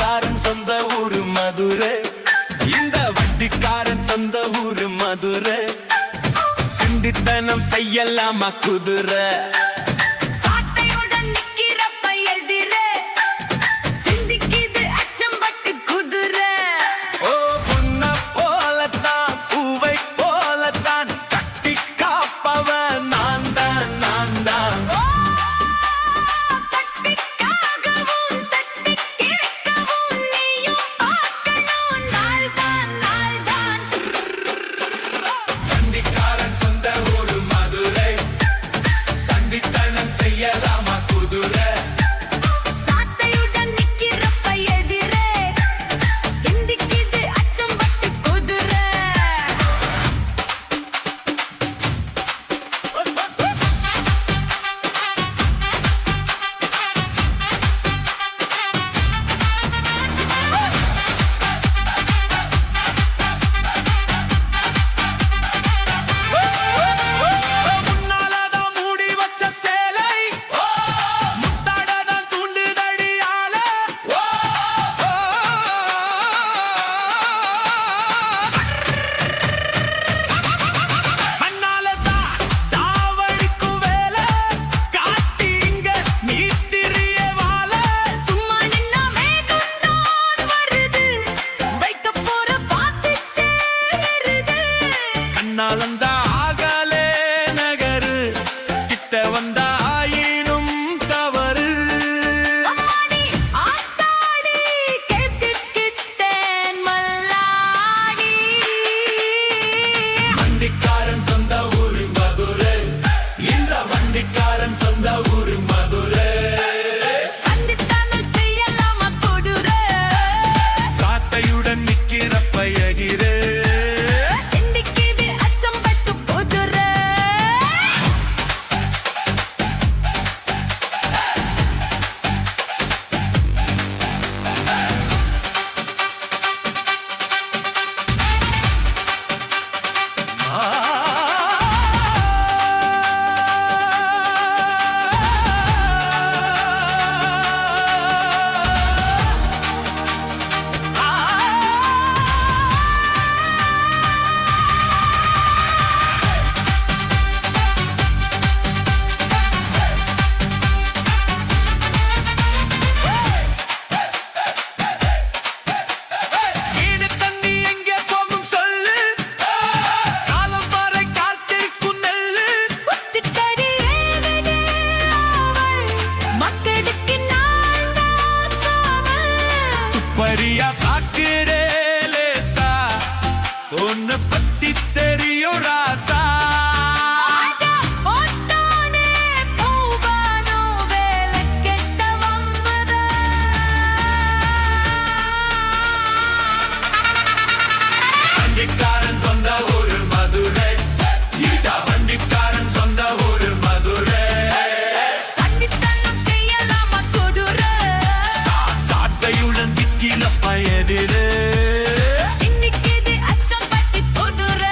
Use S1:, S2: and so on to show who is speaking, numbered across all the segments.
S1: வண்டிக்காரன் சொந்த ஊரு மதுரை, இந்த வண்டிக்காரன் சொந்த ஊரு மதுரை. சிந்தித்தனம் செய்யலாமா குதிரை, பரியா பாக்குறே லேசா, உன்னை பத்தி தெரியும் ராசா. வண்டிக்காரன் சொந்த ஊரு மதுரை, இதா வண்டிக்காரன் சொந்த ஊரு மதுரை.
S2: சண்டித்தனம் செய்யலாமா குதிரை,
S1: சாட்டையுடன் திக்கில பயதிரு
S2: சிந்திக்குது அச்சம் பட்டி குதிரை.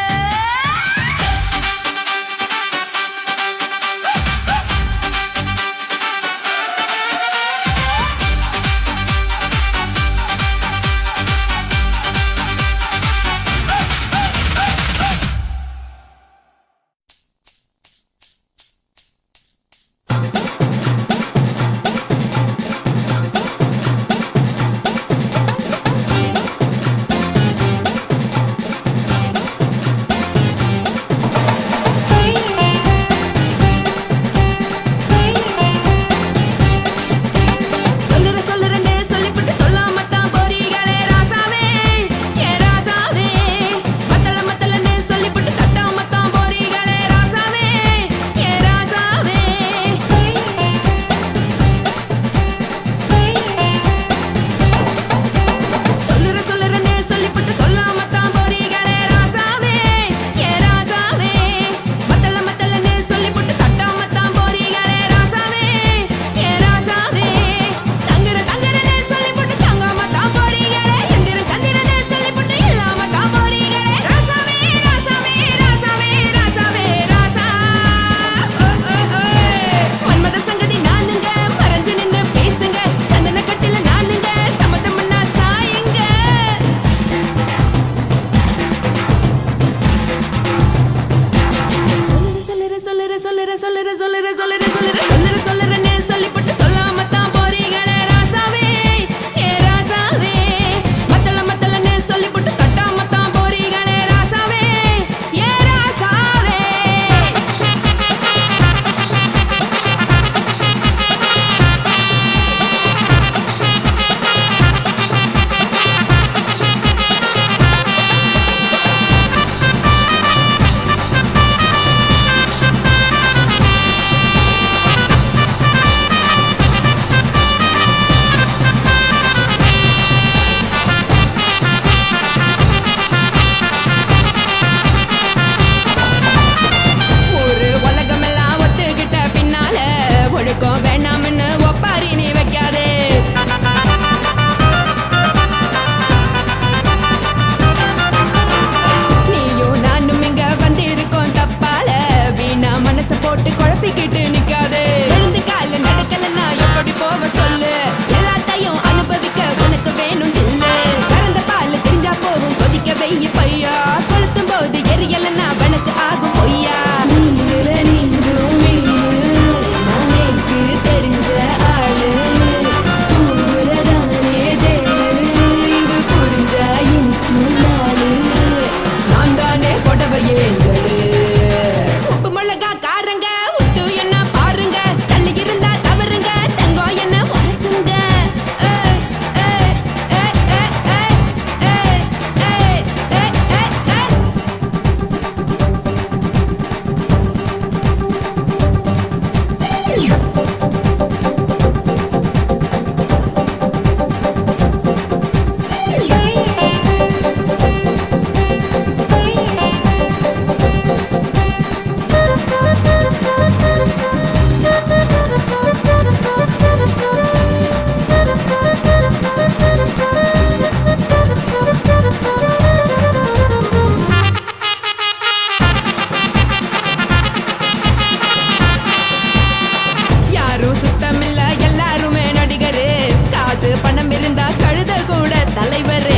S2: தலைவர்.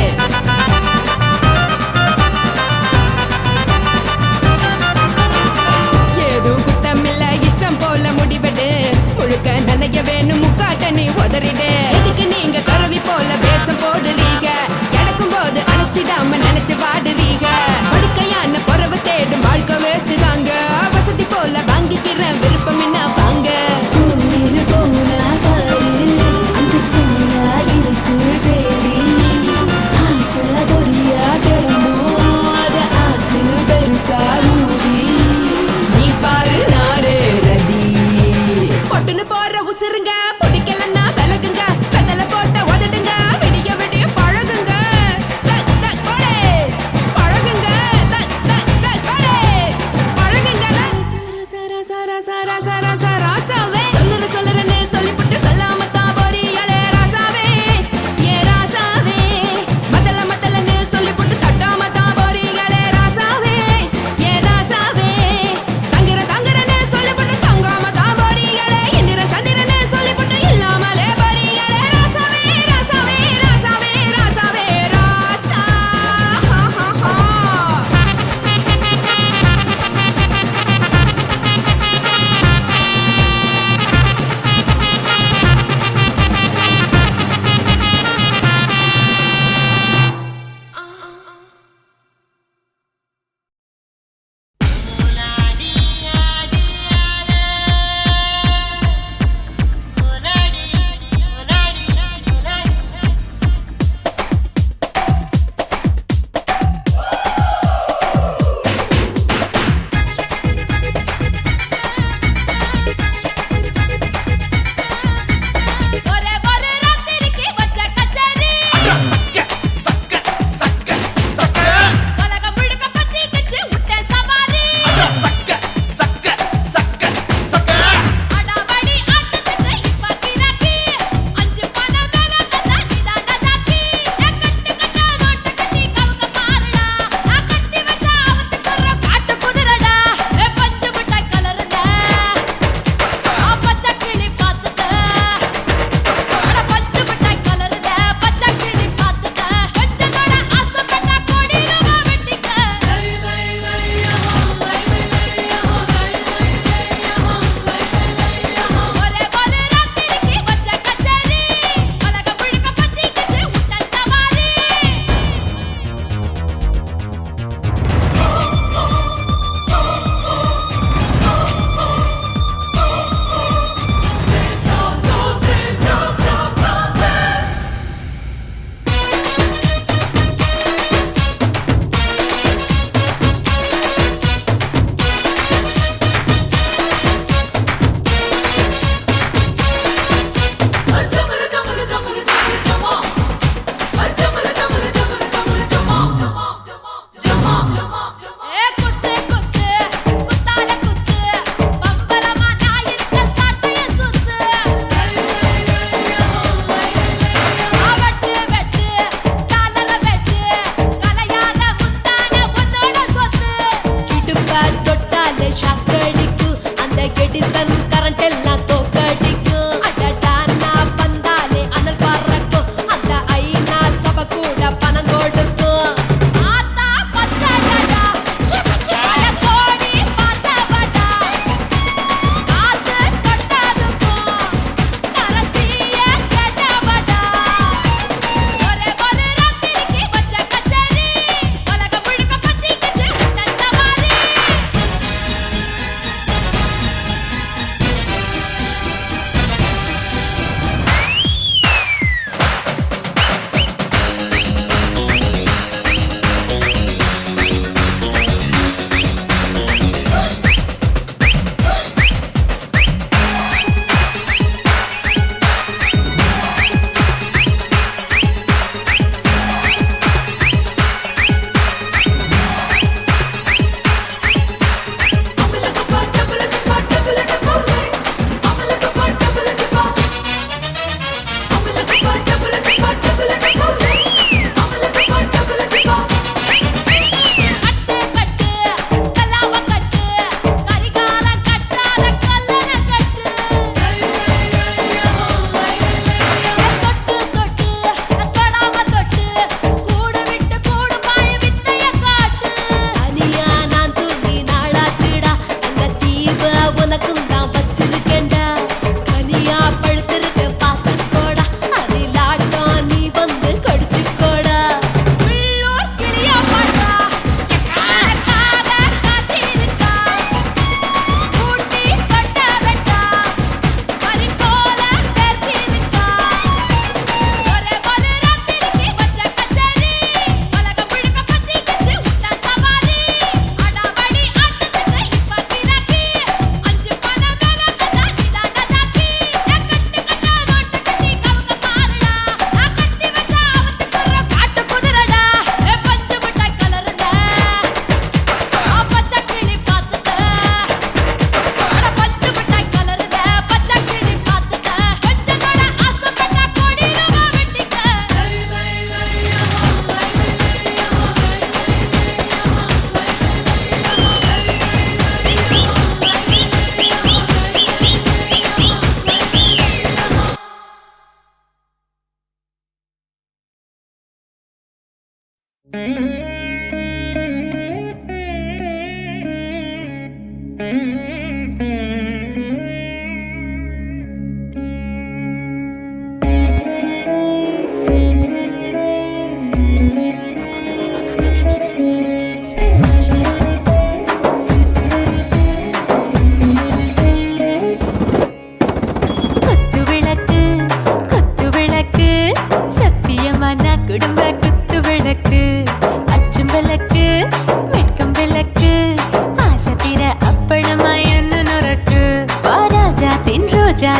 S2: ஏதும் குத்தமில்ல இஷ்டம் போல முடிவெடு முழுக்க நனைய வேணும் முக்காட்ட நீ உதறிடு எதுக்கு நீங்க கருவி போல வேஷம் போடுறீங்க கிடக்கும் போது அணைச்சிடாம நினைச்சு வாடுறீங்க படுக்கையான பொறவை தேடும் வாழ்க்கை வேஸ்ட் தாங்க வசதி போல வாங்கிக்கிற விருப்பம் என்ன வாங்க போனா பாரு அந்த சமையா இருக்கு சரி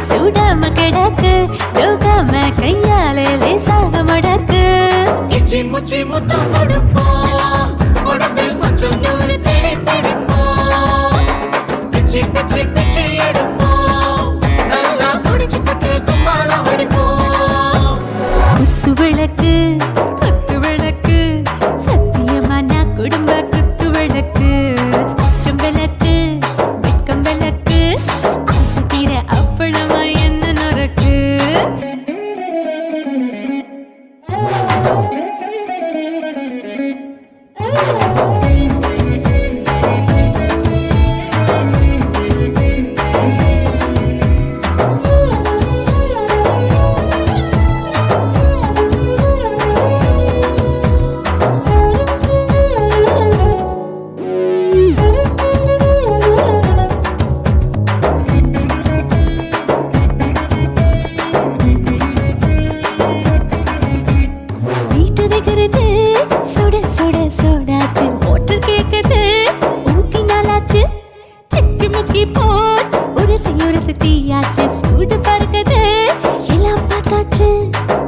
S3: சூடாம கிடக்கு யோகாம கையாலே லேசாக மடக்கு
S1: இச்சி முச்சி முத்தம் கொடுப்போம் உடம்பில் கொஞ்சம் நூறு தேடி பிடிப்போம் பிச்சி பிச்சி பிச்சி எடுப்போம் நல்லா குடிச்சு பட்டு கும்பாலம் அடிப்போம்
S3: குத்து விளக்கு குத்து விளக்கு சத்தியமா நான் குடும்ப குத்து விளக்கு அச்சம் விளக்கு வெட்கம் விளக்கு ஆசை தீர அப்பளமா என்ன நொறுக்கு சுட சுட சோடாச்சு மோட்டர் கேக்குது ஊத்தி நாளாச்சு சிக்கி முக்கி போட் ஒரு தீயாச்சு சூடு பறக்குது எல்லாம் பார்த்தாச்சு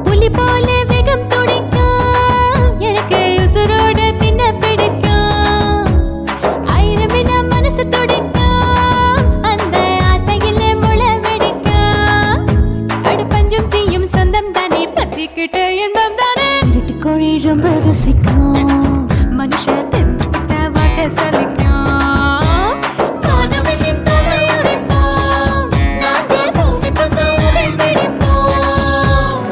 S3: புலி போல வேகம் துடிக்கும் எனக்கு உசுரோட தின்ன பிடிக்கும் ஆயிரம் வினா மனசு துடிக்கும் அந்த ஆசையில முளை வெடிக்கும் அடுப்பஞ்சும் தீயும் சொந்தம் தானே பத்திக்கிட்டு என்பம் தானே கோழி ரொம்ப ருசிக்கும் மனுஷ தெரிஞ்சுக்கிட்ட சலிக்கும் காணவெளியின் தலை உரைப்போம் நாங்கள் பூமி தந்த உரை வெடிப்போம்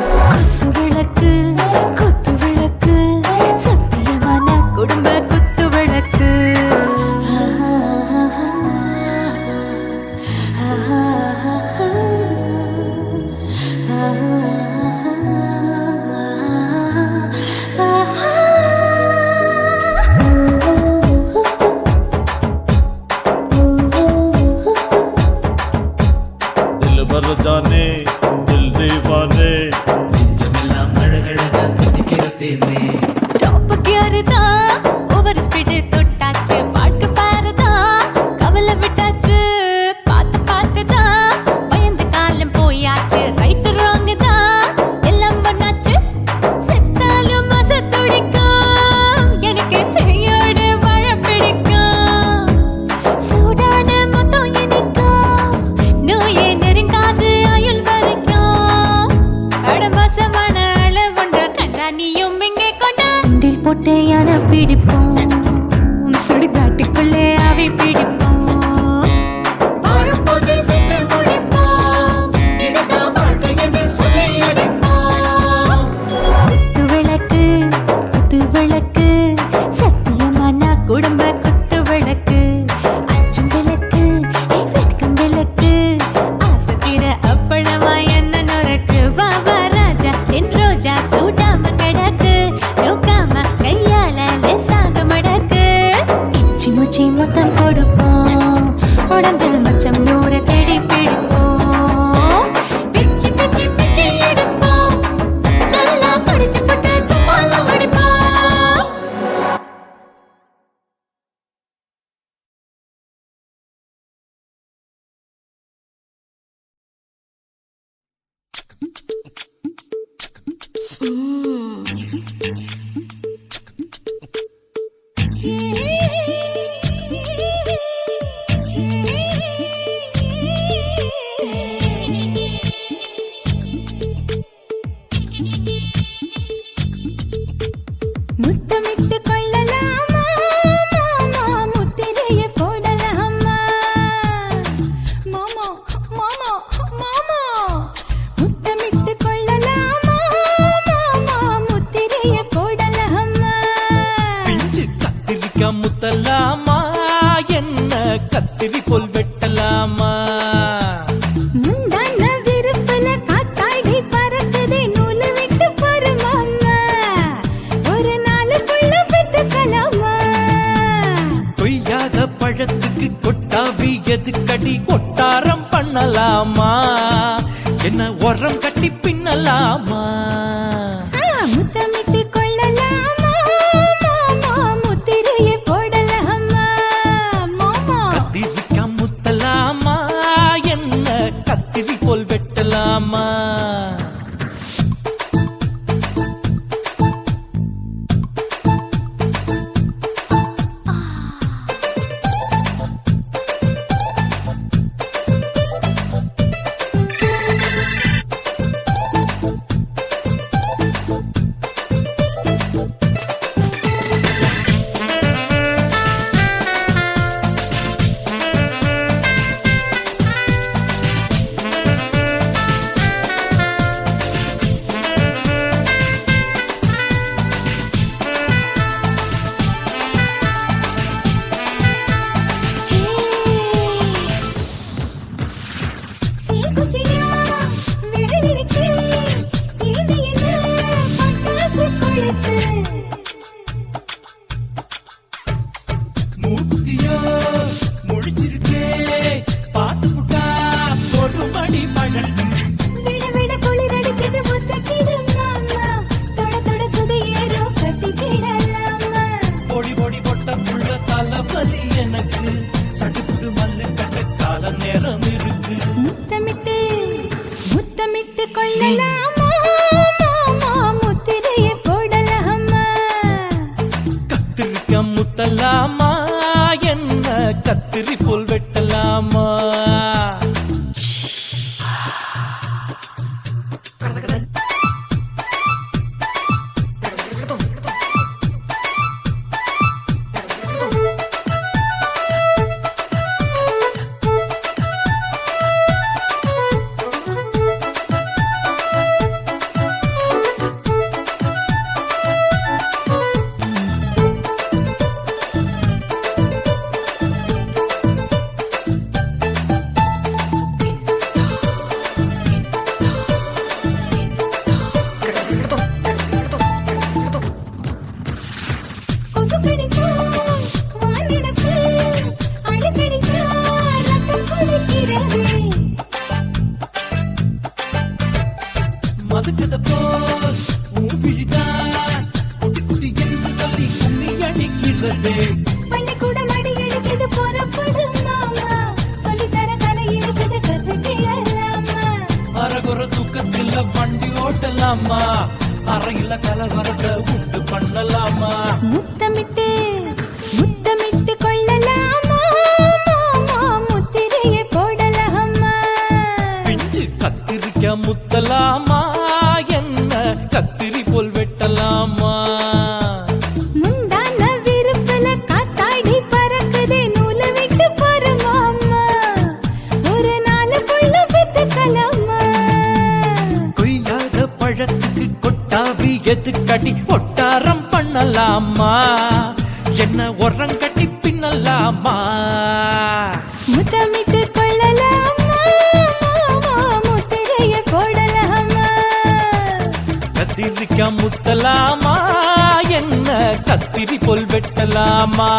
S3: குத்து விளக்கு சத்தியமான குடும்ப குத்து விளக்கு
S4: जाने दिल दीवाने
S1: நெஞ்சமெல்லாம் அழகழகா தித்திக்கிறதேனே
S3: டாப் கியர் தான் ஓவர் ஸ்பீட் தொட்டாச்சு பாட்டு பாருதான் கவலை விட்டாச்சு பார்த்து தான் பயந்து காலம் போயாச்சு ரைட் ராங் தான் எல்லாம் பண்ணாச்சு செத்தாலும் மச துடிக்கும் எனக்கு பெரியோட வாழ பிடிக்கும் சூடான மொத்தம் எனக்கும் நோயே நெருங்காது ஆயுள் வரைக்கும் அடமோசமான அளவுண்ட கண்டா நீயும் இங்கே கொண்டா போட்டு யானை பிடிப்போம் சுடுகாட்டுக்குள்ளே அவை பிடிப்போம்
S1: வாழும்போது செத்து முடிப்போம் இதுதான் வாழ்க்கை என்று சொல்லி அடிப்போம்
S3: குத்து விளக்கு சத்தியமான குடும்ப குத்து விளக்கு அச்சும் விளக்கு வெட்கம் விளக்கு ஆசை தீர அப்பளமா என்ன நொறுக்கு வா வா ராஜா என் ரோஜா சூடாம கிடக்கு யோகாம கையால லேசாக மடக்கு இச்சி முச்சி மொத்தம் கொடுப்போம் உடம்பில் மச்சம் நூறு தேடி பிடிப்போம் பிச்சி பிச்சி பிச்சி எடுப்போம் நல்லா படிச்சு போட்டு கும்பாலம் அடிப்போம் முத்தமிட்டு கொள்ளலாமா மாமா முத்திரைய போடலாமா மாமா மாமா மாமா முத்தமிட்டு கொள்ளலாமா மாமா முத்திரைய போடலாமா
S5: பண்ணலாமா என்ன உரம் கட்டி பின்னலாமா
S3: முத்தமிட்டு கொள்ளலாமா மாமா முத்திரையை போடலாமா மாமா
S5: கத்திரிக்கா முத்தலாமா என்ன கத்திரி போல் வெட்டலாமா மூர்த்தியோ முடிச்சிருக்கே பாத்து புட்டா ஒரு மணி மழை
S3: விட விட குளிர் அடிக்குது முத்தக்கிடும் மாமா தொட தொட சுதையேறும் கட்டிக்கிடலாமா
S5: பொடி பொடி பொட்ட புள்ள தலைவலி எனக்கு சடுக்குடு மல்லு கட்ட கால நேரம் இருக்கு
S3: முத்தமிட்டு முத்தமிட்டு கொள்ளலாமா மாமா முத்திரையை போடலாமா
S5: கத்திரிக்க முத்தலாமா என்ன கத்திரி போல் வெட்டலாமா மதுக்கத போல் ஊவிழிதான் குட்டி குட்டி என்று சொல்லி கும்மி அடிக்கிறது
S3: பள்ளிக்கூடம் அடி எடுக்குது புறப்படும் மாமா சொல்லித்தர கலை இருக்குது கத்துக்கிடலாமா
S5: அரகுற தூக்கத்தில் வண்டி ஓட்டலாமா அறையில கலவரத்தை உண்டு பண்ணலாமா
S3: முத்தமிட்டு முத்தமிட்டு கொள்ளலாமா மாமா முத்திரையை போடலாமா
S5: பிஞ்சு கத்திரிக்க முத்தலாமா என்ன கத்திரி போல் வெட்டலாமா
S3: முந்தான விருப்பல காத்தாடி பறக்குதே நூலை விட்டு போற மாமா ஒரு நாளுக்குள்ள வித்துக்கலாமா
S5: கொய்யாத பழத்துக்கு கொட்டாவி எதுக்கடி ஒட்டாரம் பண்ணலாமா என்ன உரம் கட்டி பின்னலாமா
S3: முத்தமிட்டு கொள்ளலாமா மாமா முத்திரையை போடலாமா
S5: கத்திரிக்க முத்தலாமா என்ன கத்திரி போல் வெட்டலாமா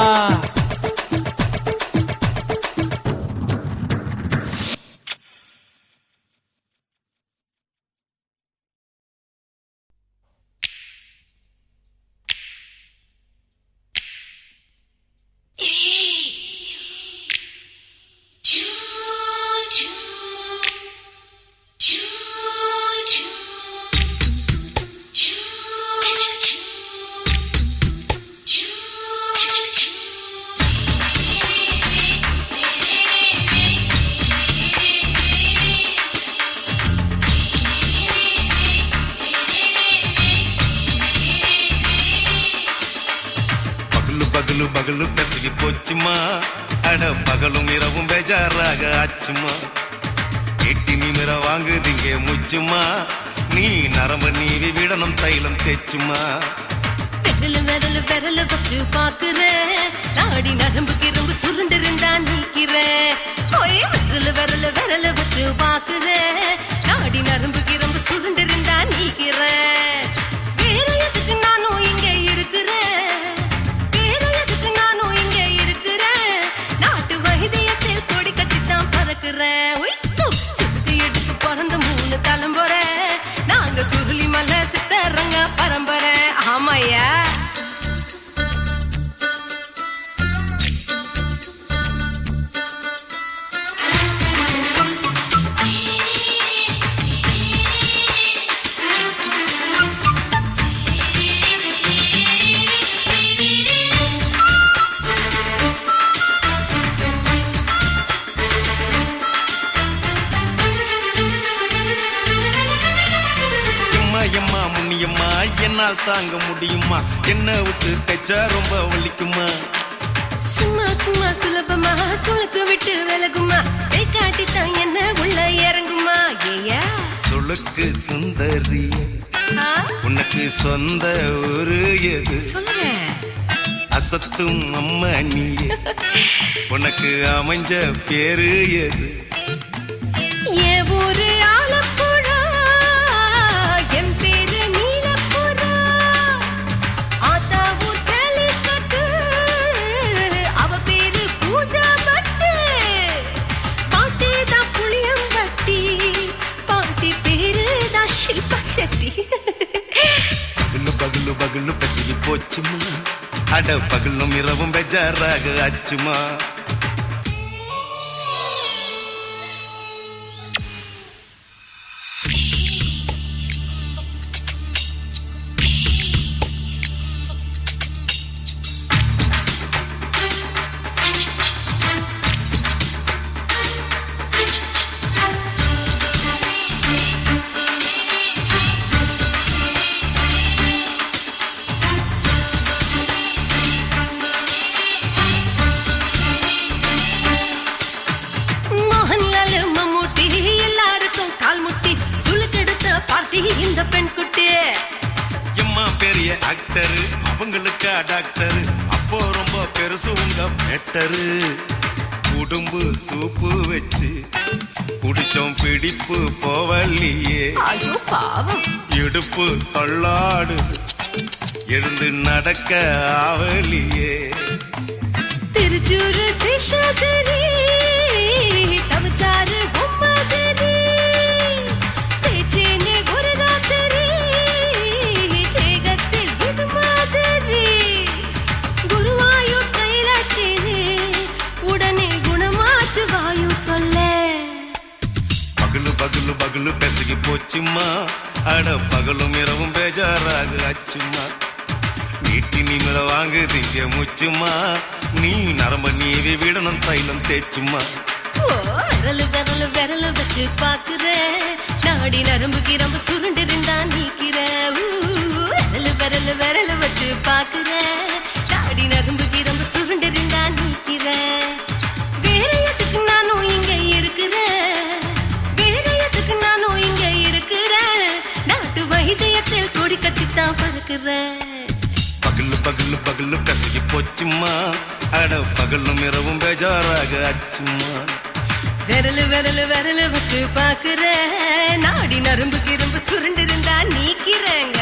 S1: பகலு பகலு கசகி போச்சுமா அட பகலும் இரவும் பேஜாராக ஆச்சுமா எட்டி நிமிர வாங்குதிங்க முச்சுமா நீ நரம்பு நீவி விடணும் தைலம் தேச்சுமா
S2: விரல் விரல் வச்சு பாக்குறேன் நாடி நரம்பு கிரம்பு சுருண்டு இருந்தா நீக்கிறேன் விரல் வச்சு பாக்குறேன் நாடி நரம்பு கிரம்பு சுருண்டு இருந்தா நீக்கிறேன் வேற எதுக்கு நானும் இங்க இருக்கிறேன் வேற எதுக்கு நானும் இங்க இருக்கிறேன் நாட்டு வைத்தியத்தில் கொடி கட்டித்தான் பறக்கிறேன்
S1: என்னால் தாங்க முடியுமா? என்ன விட்டு தைச்சா ரொம்ப வலிக்குமா?
S6: சும்மா சும்மா சுலபமா சுளுக்கு விட்டு விலகுமா? கை காட்டித்தான் என்ன உள்ள இறங்குமா? ஏயா
S1: சுளுக்கு சுந்தரி உனக்கு சொந்த ஊரு எது?
S6: சொல்றேன்
S1: அசத்தும் அம்மா நீ உனக்கு அமைஞ்ச பேரு எது?
S6: ஏ ஊரு ஆலப்புழா, என் பேரு நீலப்புறா. ஆத்தா ஊர் கேலிக்கட்டு, அவ பேரு பூஜா பட்டு. பாட்டி தான் புளியம்பட்டி, பாட்டி பேரு தான் ஷில்பா செட்டி.
S1: பகலு பகலு பகலு பசிக்கு போச்சுமா, அட பகலும் இரவும் பெஜாராக ஆச்சுமா.
S6: இந்த பெண் குட்டி
S1: எம்மா பெரிய ஆக்டரு, அவங்களுக்கா டாக்டரு, அப்போ ரொம்ப பெருசு உங்க மேட்டரு. குடும்பு சூப்பு வச்சு குடிச்சோம் பிடிப்பு போவல்லையே.
S6: ஐயோ பாவம்
S1: இடுப்பு தள்ளாடு எழுந்து நடக்க ஆவலியே.
S6: திருச்சூரு சேஷாதிரி தவச்சாரு பொம்மதிரி. பேச்சேனே ஒரு ராத்திரி தேகத்தில் இது மாதிரி. குருவாயூர் தைலத்தினே உடனே குணமாச்சு வாயு சொல்ல.
S1: பகலு பகலு பகலு பெசகி போச்சுமா, அட பகலும் இரவும் பேஜாராக ஆச்சுமா. வீட்டி நிமிர வாங்குதீங்க முச்சுமா, நீ நரம்ப நீவி விடணும் தைலம் தேச்சுமா.
S6: ஓ விரலு விரலு விரலு வச்சு பாக்குற, நாடி நரம்பு கிரம்பு சுருண்டிருந்தா நீக்கிற. விரலு விரலு விரலு வச்சு பாக்குற, நாடி நரம்பு கிரம்பு சுருண்டிருந்தா நீக்கிற. வேற எதுக்கு நானும் இங்க இருக்கிற, வேற எதுக்கு நானும் இங்க இருக்கிற. நாட்டு வைத்தியத்தில் கொடி கட்டித்தான் பறக்குற.
S1: பகலு பகலு பகலு பெசகி போச்சுமா, அட பகலும் இரவும் பேஜாராக ஆச்சுமா.
S6: விரலு விரலு விரலு வச்சு பாக்குற, நாடி நரம்பு கிரம்பு சுருண்டிருந்தா நீக்கிறேங்க.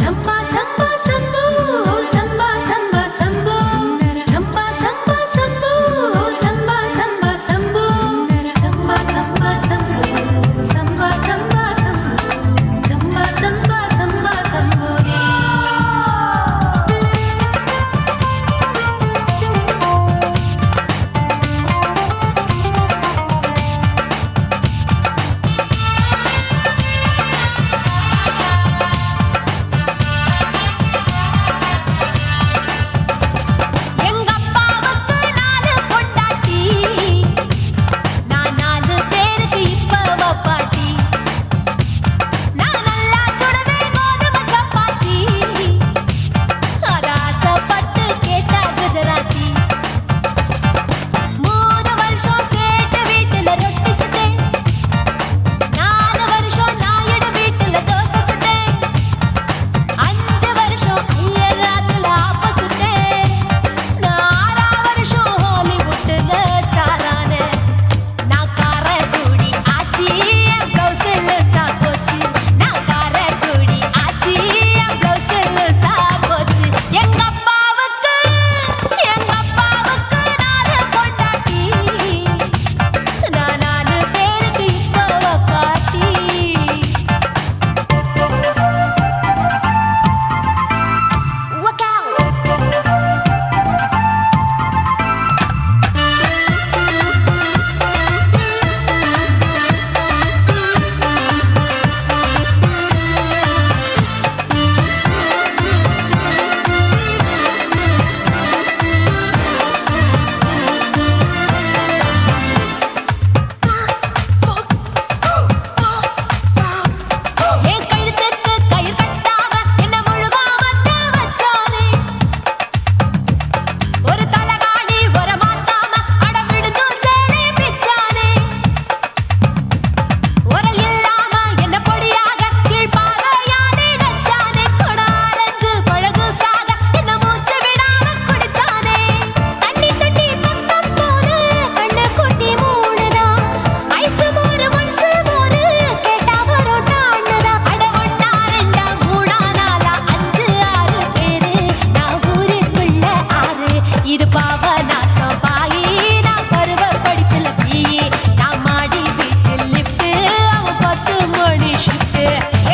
S3: சம்பா சம்பா சம்போ சம்பா சம்பா சம்போ சம்பா சம்பா சம்போ சம்பா சம்பா சம்போ சம்பா சம்பா சம்போ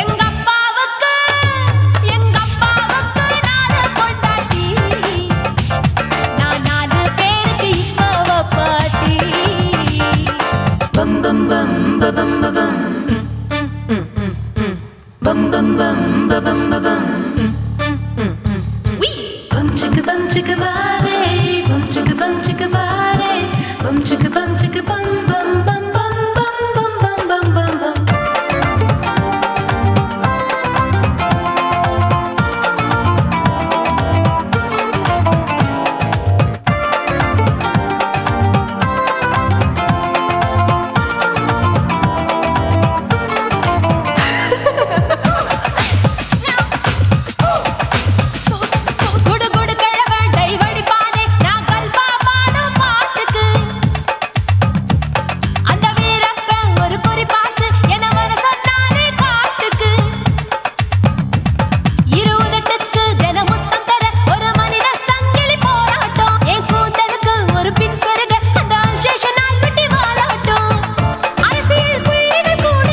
S6: எங்க அப்பாவுக்கு நாலு பொண்டாட்டி, நான் 4 பேருக்கு இப்ப பாட்டி. பம் பம் பம் பம் பம் bum bum bum bum bum bum bum chicka bum chicka body bum chicka body bum chicka bum bum bum bum bum bum bum bum bum. குடு குடு கிழவன் டைவடி பானே நான் கல்பா பாடும் பாட்டுக்கு அந்த வீரப்பன் ஒரு குறி பார்த்து என்ன வர சொன்னானே காட்டுக்கு 28க்கு தினமுத்தம் தர ஒரு மனித சங்கிலி போராட்டம் என் கூந்தலுக்கு ஒரு பின் சொருக அந்த அல்சேஷன் நான் விட்டு வாழாட்டும் அரசியல் புள்ளிகள் கூட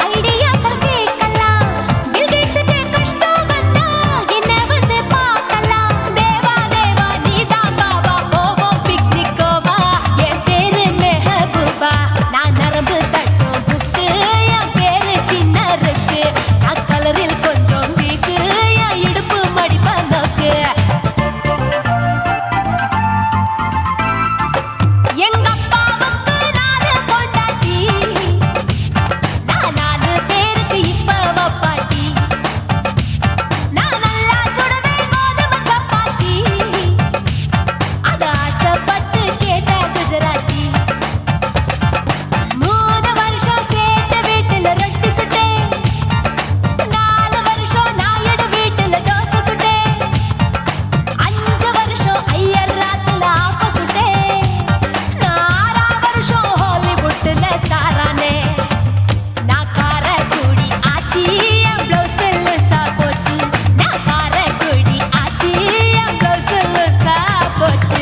S6: ஐடியாக்கள் கேட்கலாம் பில் கேட்ஸுக்கு கஷ்டம் வந்தா என்ன வந்து பார்க்கலாம் தேவா தேவா நீதான் பாபா போவோம் பிக்னிக்கோவா என் பேரு மெஹபூபா நான் நரம்பு தட்டும் புக்கு என் பேரு சின்ன இருக்கு நான் கலரில் கொஞ்சம் வீக்கு என் இடுப்பு மடிப்பா நோக்கு எங்க அப்பாவுக்கு 4 பொண்டாட்டி, நான் 4 பேருக்கு இப்ப பாட்டி. நான் நல்லா சுடுவேன் கோதுமை சப்பாத்தி, அது ஆசைப்பட்டு கேட்ட குஜராத்தி. 3 வருஷம் சேர்த்த வீட்டுல ரொட்டி சுட்டேன், 4 வருஷம் நாயுடு வீட்டுல தோசை சுட்டேன், 5 வருஷம் ஐயர் ராத்துல ஆப்ப சுட்டேன், 6 வருஷம் ஹாலிவுட்ல ஸ்டாரானே. நான் காரக்குடி ஆச்சி என் பிளவுஸ் லூசா போச்சு, நான் காரக்குடி ஆச்சி என் பிளவுஸ் லூசா போச்சு.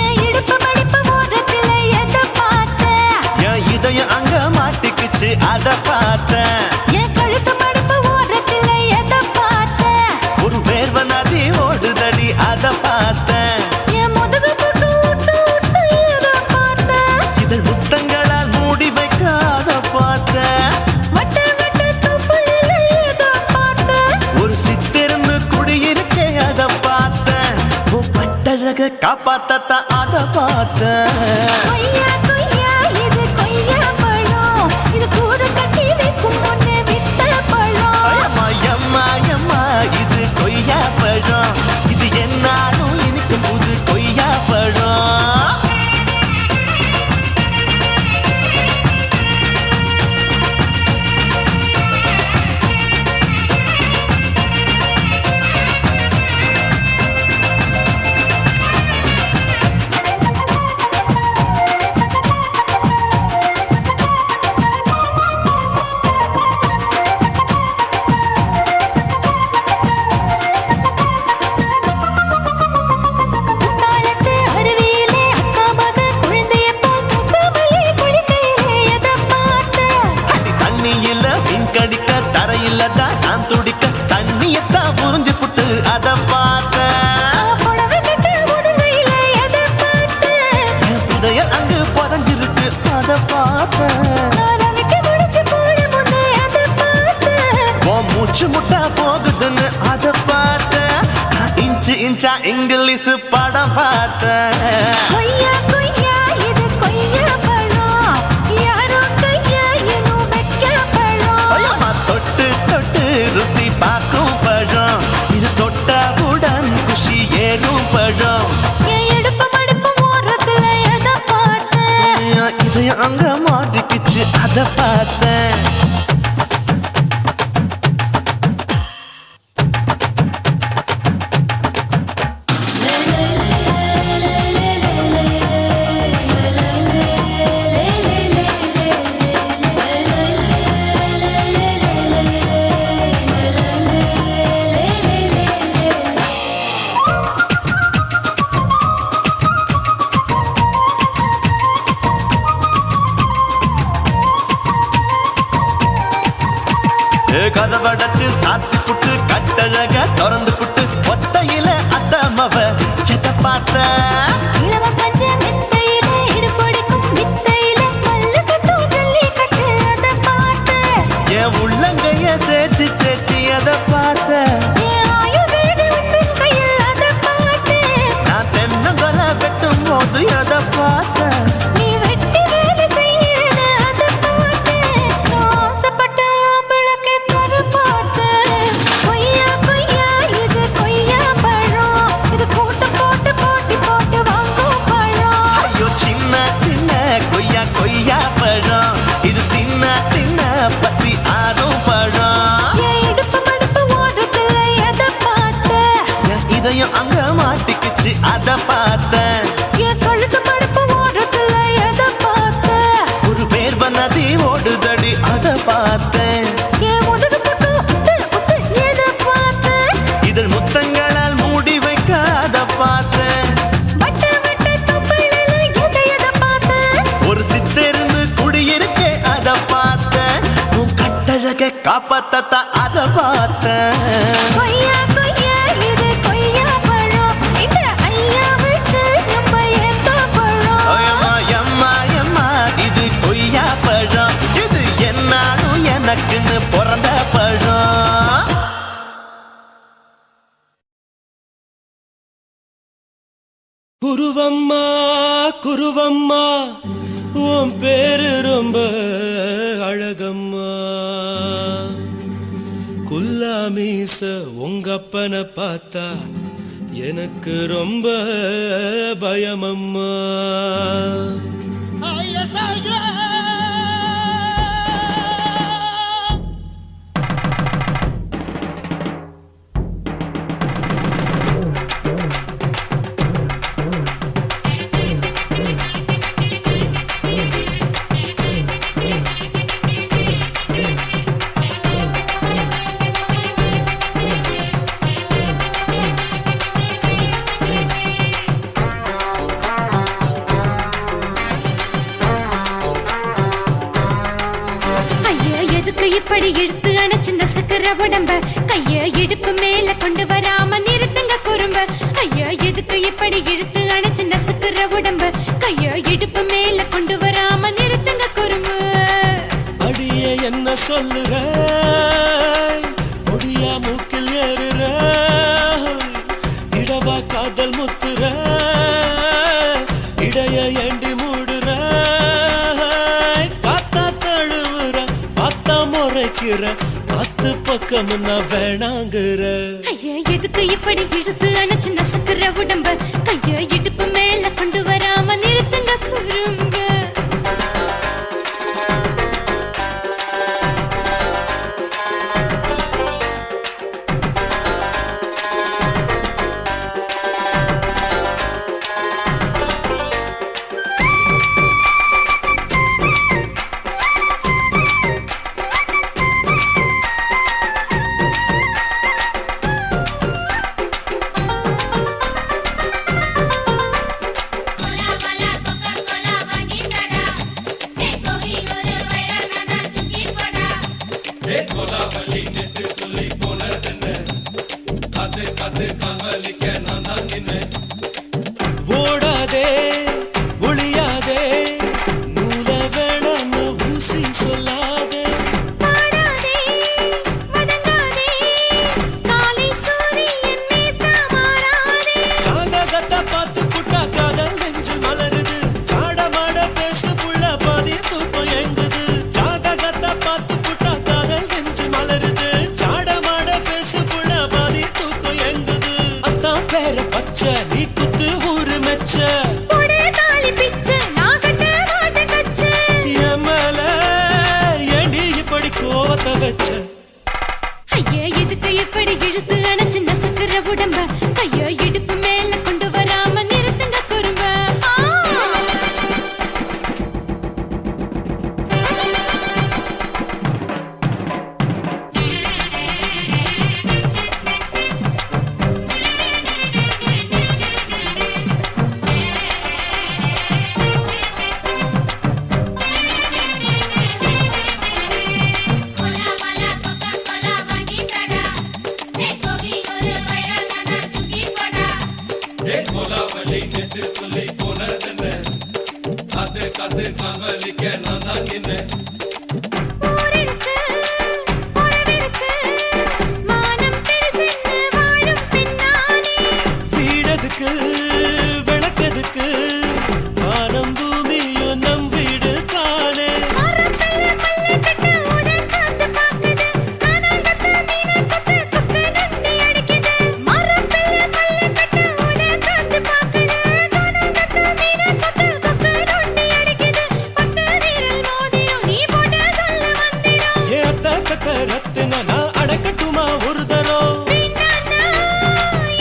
S6: என் இடுப்பு மடிப்பு ஓரத்துல எதை பார்த்தேன்,
S1: என் இதயம் அங்க மாட்டிக்குச்சு அத பார்த்தேன்.
S6: என் கழுத்து மடிப்பு ஓரத்துல எதை பார்த்தேன்,
S1: ஒரு வேர்வ நதி ஓடுதடி அத பார்த்தேன்.
S6: என் முதுகு போட்டு ஊத்து ஊத்து எதை பார்த்தேன்,
S1: இதழ் முத்தங்களால் மூடி வைக்க அத பார்த்தேன்.
S6: வட்ட வட்ட தொப்புளில எதை பார்த்தேன்,
S1: ஒரு சித்திரன்னு குடியிருக்கே அத பார்த்தேன். உன் பட்டழக காப்பாத்தத்தான் அத பார்த்தேன்.
S6: கொய்யா கொய்யா இது கொய்யா பழம், இது கூடு கட்டி வைக்கும் முன்னே வித்த பழம்.
S1: அயம்மா எம்மா எம்மா இது கொய்யா பழம், இது என்னாலும் எனக்கு புது கொய்யா பழம்.
S6: குத்தாலத்து அருவியிலே அக்கா மக குழந்தைய போல் முத்தமல்லி குளிக்கையிலே எதை பார்த்தேன்,
S1: அடி தண்ணியில மீன் கடிக்க தரையில தான் நான் துடிக்க தண்ணியத்தான் புரிஞ்சு புட்டு அத பார்த்தேன்.
S6: புடவை கட்ட முதுகையிலே எதை பார்த்தேன்,
S1: என் புதையல் அங்கு புதஞ்சிருக்கு அத பார்த்தேன்.
S6: நான் அவிக்க முடிச்சு போட முன்னே எதை பார்த்தேன்,
S1: உன் மூச்சு முட்டா போகுதுன்னு அத பார்த்தேன். நான் இன்ச்சு இன்ச்சா இங்கிலீஷ் படம் பார்த்தேன்.
S6: கொய்யா கொய்யா இது கொய்யா பழம், யாரோ கையா இன்னும் வைக்க பழம்.
S1: அயம்மா தொட்டு தொட்டு ருசி பார்க்கும் பழம், இது தொட்டவுடன் குஷி ஏறும் பழம்.
S6: என் இடுப்பு மடிப்பு ஓரத்துல எதை பார்த்தேன்,
S1: என் இதயம் அங்க மாட்டிக்குச்சு அத பார்த்தேன்.
S6: la la la la la la
S1: கதவடைச்சு சாத்தி புட்டு கட்டழக திறந்து புட்டு ஒத்தையில அத்தமவ எதை பார்த்த
S3: இளவ பஞ்ச மெத்தையில இடுப்பொடிக்கும் வித்தையில மல்லு கட்டும் ஜல்லி கட்டு அத பார்த்த
S1: என் உள்ளங்கைய தேய்ச்சி தேய்ச்சி அதை பார்த்த
S3: என் ஆயுர்வேத உந்தன் கையில் அத பார்த்த
S1: நான் தென்னங்கொலை வெட்டும் போது அதை பார்த்த
S3: நீ வெட்டி வேலை செய்யறத அத பார்த்த ஆசைப்பட்ட ஆம்பளக்கு தர பார்த்த கொய்யா கொய்யா இது கொய்யா பழம் இது போட்டு போட்டு போட்டி போட்டு வாங்கும் பழம்
S1: ஐயோ சின்ன சின்ன கொய்யா கொய்யா பழம் இது தின்ன தின்ன பசி ஆறும் பழம்
S3: என் இடுப்பு மடுப்பு ஓடுறதுல எதை பார்த்த
S1: என் இதயம் அங்க மாட்டிக்கிச்சு அதை பார்த்தேன்
S3: என் கழுத்து மடுப்பு ஓடுறதுல எதை பார்த்த
S1: ஒரு வேர்வ நதி ஓடுதடி அதை பார்த்தேன்
S3: என் முதுகு பட்டு உத்து உத்து எதை பார்த்த
S1: இதழ் முத்தங்களால் மூடி வைக்க அதை பார்த்தேன்
S3: வட்ட வட்ட தொப்பையில எதை பார்த்த
S1: ஒரு சித்தெருந்து குடியிருக்கே அதை பார்த்தேன் உன் கட்டழக காப்பாத்தத்தான் அதை பார்த்தேன்
S3: கொய்யா கொய்யா இது கொய்யா பழம் இந்த ஐயா விட்டு நம்ம எந்த பழம்
S1: அம்மா எம்மா எம்மா இது கொய்யா பழம் இது என்னாலும் எனக்குன்னு பிறந்த பழம்
S5: குருவம்மா குருவம்மா உன் பேரு ரொம்ப அழகம்மா குல்லாமீச உங்க அப்பனை பார்த்தா எனக்கு ரொம்ப பயமம்மா
S3: ஐயா எதுக்கு இப்படி இழுத்து அணைச்சிருந்த சக்கர உடம்ப கைய இடுப்பு மேல கொண்டு வராம நிறுத்துங்க குறும்ப ஐயா எதுக்கு இப்படி இழுத்து அணைச்சிருந்த சக்கர உடம்ப கைய இடுப்பு மேல கொண்டு வராம நிறுத்துங்க குறும்ப
S5: அடியே என்ன சொல்லுற முடியா மூக்கில் ஏறுற இடவா காதல் முத்துற இடைய ஏண்டி மூடுற காத்தா தழுவுற பார்த்தா முறைக்கிற பத்து பக்கம் நான் வேணாங்குற
S3: ஐயா எதுக்கு இப்படி இழுத்து அணைச்சு நசுக்குற உடம்ப கைய இடுப்பு மேல கொண்டு வராம நிறுத்துங்க குறும்ப
S5: ஓடாதே ஒளியாதே நூல வேணான்னு ஊசி சொல்லாதே
S3: பாடாதே வதங்காதே காலை சூரியன் மீத மாறாதே
S5: ஜாதகத்தை பார்த்து புட்டா காதல் நெஞ்சு மலருது சாடமாட பேசு புள்ள பாதி தூக்கம் எங்குது ஜாதகத்தை பார்த்து புட்டா காதல் நெஞ்சு மலருது சாடமாட பேசு புள்ள பாதி தூக்கம் எங்குது அத்தான் பேர பச்சை நீ குத்து ஊரு மெச்ச
S3: போடே தாலி பிச்சை நான் கட்ட மாட்டேன் கச்சை
S5: என் மேல ஏண்டி இப்படி கோவத்தை வச்ச
S3: ஐயா எதுக்கு இப்படி இழுத்து அணைச்சு நசுக்குற உடம்ப கைய இடுப்பு மேல கொண்டு வராம நிறுத்துங்க குறும்ப
S7: சொல்லி போனதென்ன காத்து காத்து காவலிக்க நான் தான் நின்னேன்
S3: ஊரிருக்கு, உறவிருக்கு, மானம் பெருசென்று வாழும் பெண்ணானே.
S5: வீடதுக்கு விளக்கதுக்கு வானம் பூமியும் நம் வீடு தானே
S3: மரத்துல மல்லு கட்டு உதன் காத்து பாக்குது. கானாங்கத்து மீனாங்கத்து குக்கு நொண்டி அடிக்குது. மரத்துல மல்லு கட்டு உதன் காத்து பாக்குது. கானாங்கத்து மீனாங்கத்து குக்கு நொண்டி அடிக்குது. பத்து விரல் மோதிரம் நீ போட்ட சொல்ல வந்திடும்.
S5: ஏ அத்த கத்த ரத்தின நான் அடக்கட்டுமா ஒரு தரம்
S3: வீணானா,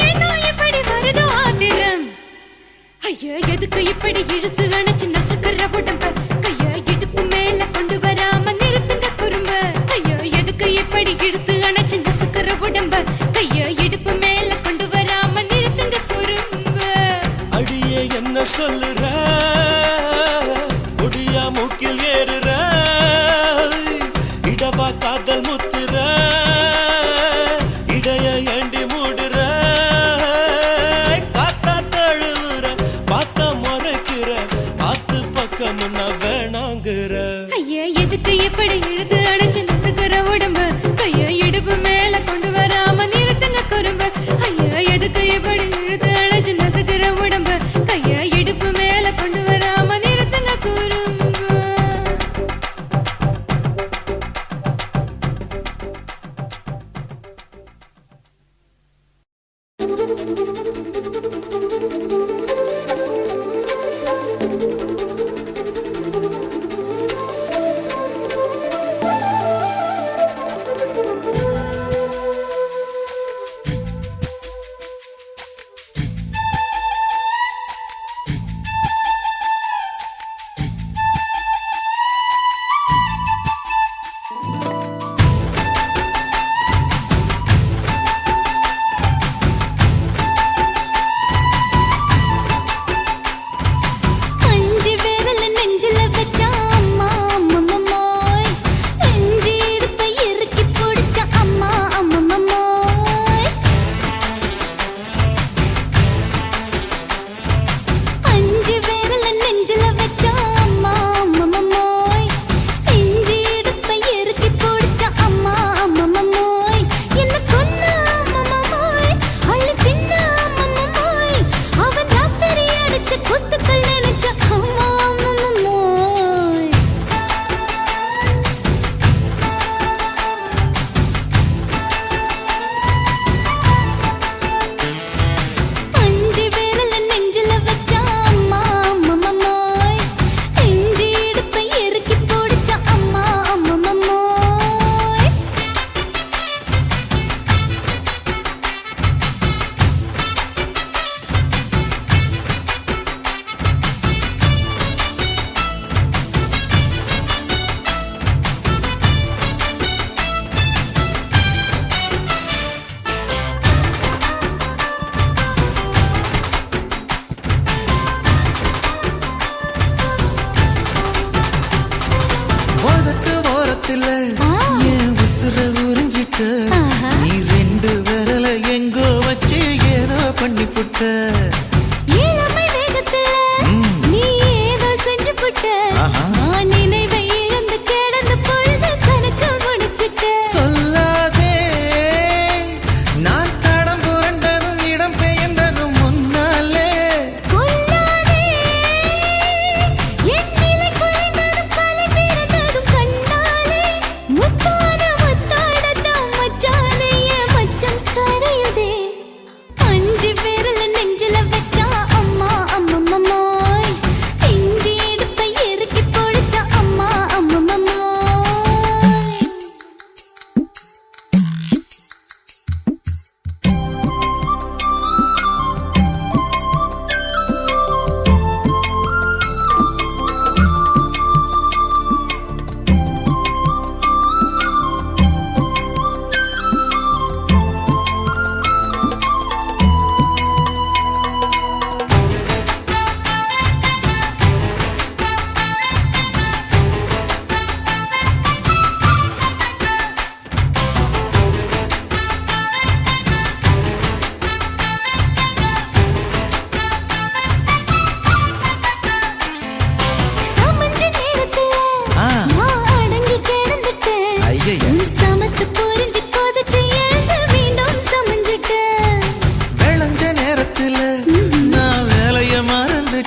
S3: ஏனோ இப்படி வருதோ ஆத்திரம்? ஐயோ, எதுக்கு இப்படி இழுத்து அணைச்சு நசுக்குற உடம்ப? கைய இடுப்பு மேல கொண்டு வராம நிறுத்துங்க குறும்ப. ஐயோ, எதுக்கு இப்படி இழுத்து அணைச்சு நசுக்குற உடம்ப? கைய இடுப்பு மேல கொண்டு வராம நிறுத்துங்க குறும்ப.
S5: அடியே என்ன சொல்லுற முடியா மூக்கில் ஏறுற இடவா காதல் முத்துற இடைய ஏண்டி மூடுற காத்தா தழுவுற பார்த்த முறைக்கிற பார்த்து பக்கம் வேணாங்குற
S3: ஐயா, எதுக்கு இப்படி இழுத்து அணைச்சு நசுக்குற உடம்ப? கைய இடுப்பு மேல கொண்டு வராம நிறுத்துங்க குறும்ப. ஐயா, எதுக்கு இப்படி இழுத்து அணைச்சு நசுக்குற உடம்ப? கைய இடுப்பு மேல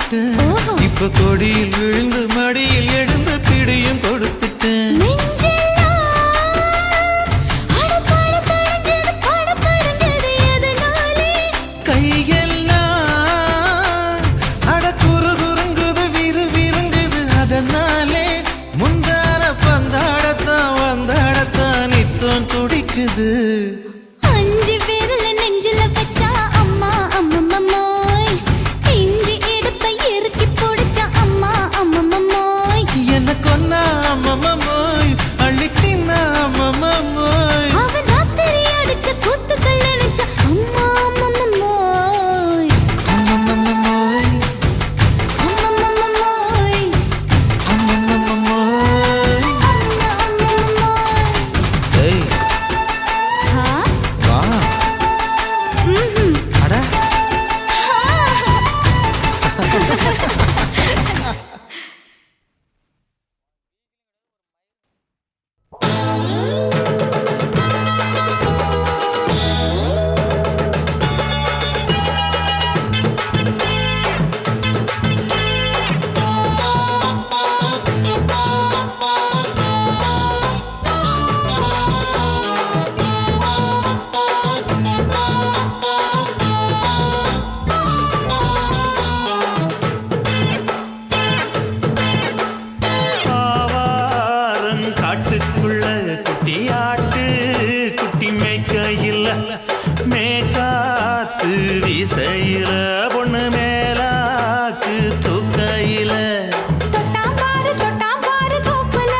S5: வந்துட்டேன். இப்ப கொடியில் விழுந்து மடியில் எழுந்து பிடியும் கொடுத்துட்டேன். கையெல்லாம் அட குறு குறுங்குது விறு விருங்குது அதனாலே முந்தான பந்தாடத்தான் வந்தாடத்தான் நித்தம் துடிக்குது.
S3: அஞ்சு பேர்ல நெஞ்சில வச்சா அம்மா அம்மம்மோய் இஞ்சி எடுப்பை இறுக்கி பிடிச்சா அம்மா அம்மம்மோய்
S5: என்ன கொன்னா அம்மம்மோய் அள்ளி தின்னா அம்மம்மோய்
S3: அவன் ராத்திரி அடிச்ச கூத்துக்கள் நினைச்சா அம்மா அம்மம்மோய்
S5: அம்மம்மோய்
S3: அம்மம்மோய்
S5: அம்மம்மோய்.
S3: அம்மா அம்மம்மோய்
S5: ஏய்
S3: ஹா
S5: வா
S3: ம்ஹும்
S5: அட ஆவாரம் காட்டுக்குள்ள குட்டியாட்டு குட்டி மேய்க்கையில் மேக்காத்து வீசையில பொண்ணு மேலாக்கு தூக்கையில
S3: தொட்டாம் பாரு தோப்புல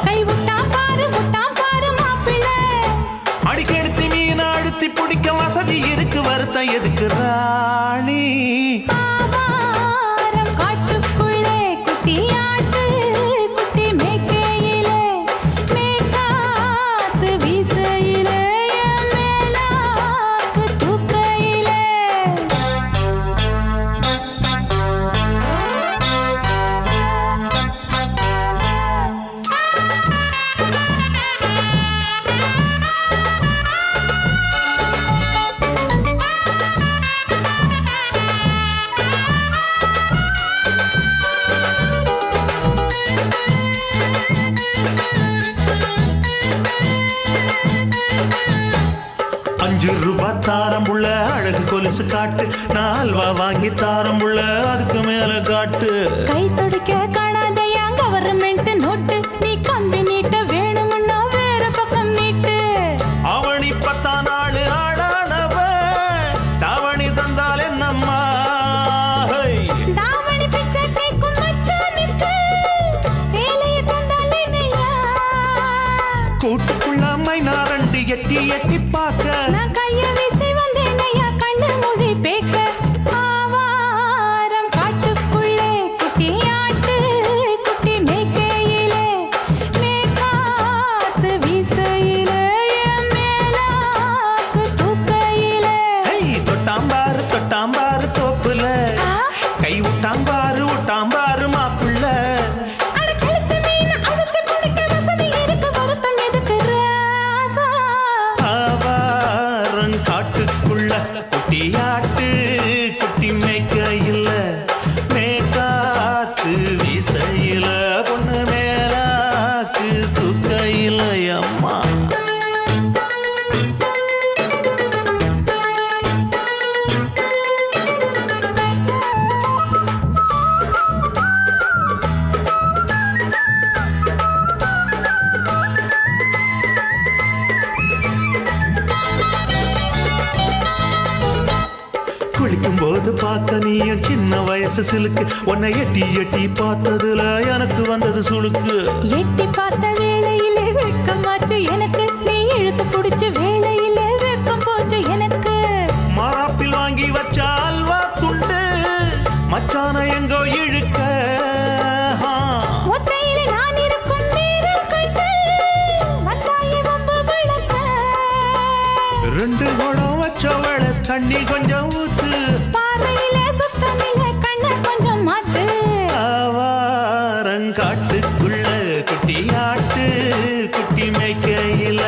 S3: கை விட்டாம் பாரு மாப்பிள்ளை
S5: அடிக்கெடுத்து மீன் அழுத்தி பிடிக்க வசதி இருக்கு வருத்தம் எதுக்கு ராணி.
S3: ஆவாரம் காட்டுக்குள்ளே குட்டியாட்டு குட்டி மேய்க்கையிலே மேய்க்காத்து வீசையிலே மேலாக்கு தூக்கையிலே
S5: ₹5 தாரம் புள்ள அழகு கொலுசு காட்டு நான் அல்வா வாங்கி தாரம் புள்ள அதுக்கு மேல காட்டு.
S3: கை துடிக்க காணாதையா கவர்மெண்ட் நோட்டு நீ கம்பி நீட்ட வேணும்னா வேற பக்கம் நீட்டு
S5: அவனி 10 நாள் ஆடானவ தாவணி தந்தால் என்னம்மா.
S3: தாவணி பிச்சை கேக்கும் மச்சானுக்கு சேலைய தந்தாலே நையா
S5: கூட்டுக்குள்ள மைனாரண்டு எட்டி எட்டி பார்க்க
S3: நான் கைய வீசி வந்தேன் ஐயா கண்ணு மொழி பேக்க ஆவாரம் காட்டுக்குள்ளே குட்டியாட்டு குட்டி மேய்க்கையிலே மேய்க்காத்து வீசையிலே மேலாக்கு தூக்கையிலே
S5: தொட்டாம்பாரு தோப்புல கை விட்டாம்பாரு மாப்புள்ள.
S3: அட கழுத்து மீன் அழுத்து பிடிக்க வசதி இருக்கு வருத்தம் எதுக்கு ராசா
S5: ஆவாரம் காட்டுக்குள்ள குட்டியாட்டு குட்டி மேய்க்கையில் மேக்காத்து வீசையில பொண்ணு மேலாக்கு தூக்கையில் அம்மா. குளிக்கும் போது பார்த்த நீயும் சின்ன வயசு சிலுக்கு உன்னை எட்டி எட்டி பார்த்ததுல எனக்கு வந்தது சுளுக்கு.
S3: எட்டி பார்த்த வேளையிலே வெக்கமாச்சு எனக்கு நீ இழுத்து பிடிச்ச வேளையிலே வெக்கம் போச்சு எனக்கு
S5: மாறாப்பில் வாங்கி வச்ச அல்வா துண்டு மச்சான எங்கோ இழுக்க.
S3: ஒத்தையிலே நான் இருக்கும் நேரம் கண்டு வந்தாயே வம்பு விளக்க
S5: 2 குடம் வச்சவள தண்ணி கொஞ்சம் ஊத்து
S3: பார்வையிலே சுத்தமில்லை கண்ணை கொஞ்சம் மாத்து
S5: ஆவாரங்காட்டுக்குள்ள குட்டியாட்டு குட்டி மேய்க்கையில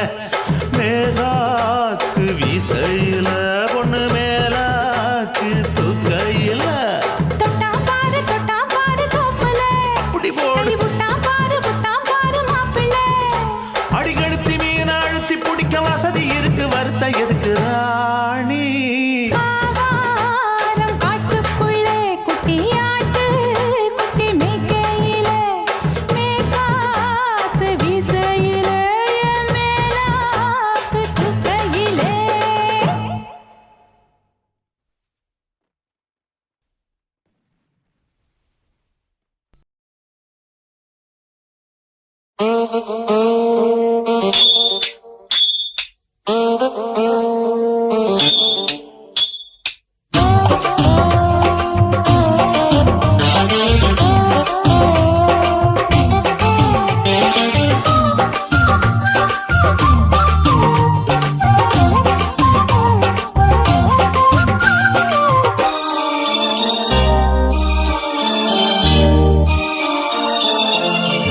S5: மேலாக்கு வீசையில பொண்ணு மேலாக்கு தூக்கையில
S3: தொட்டாம்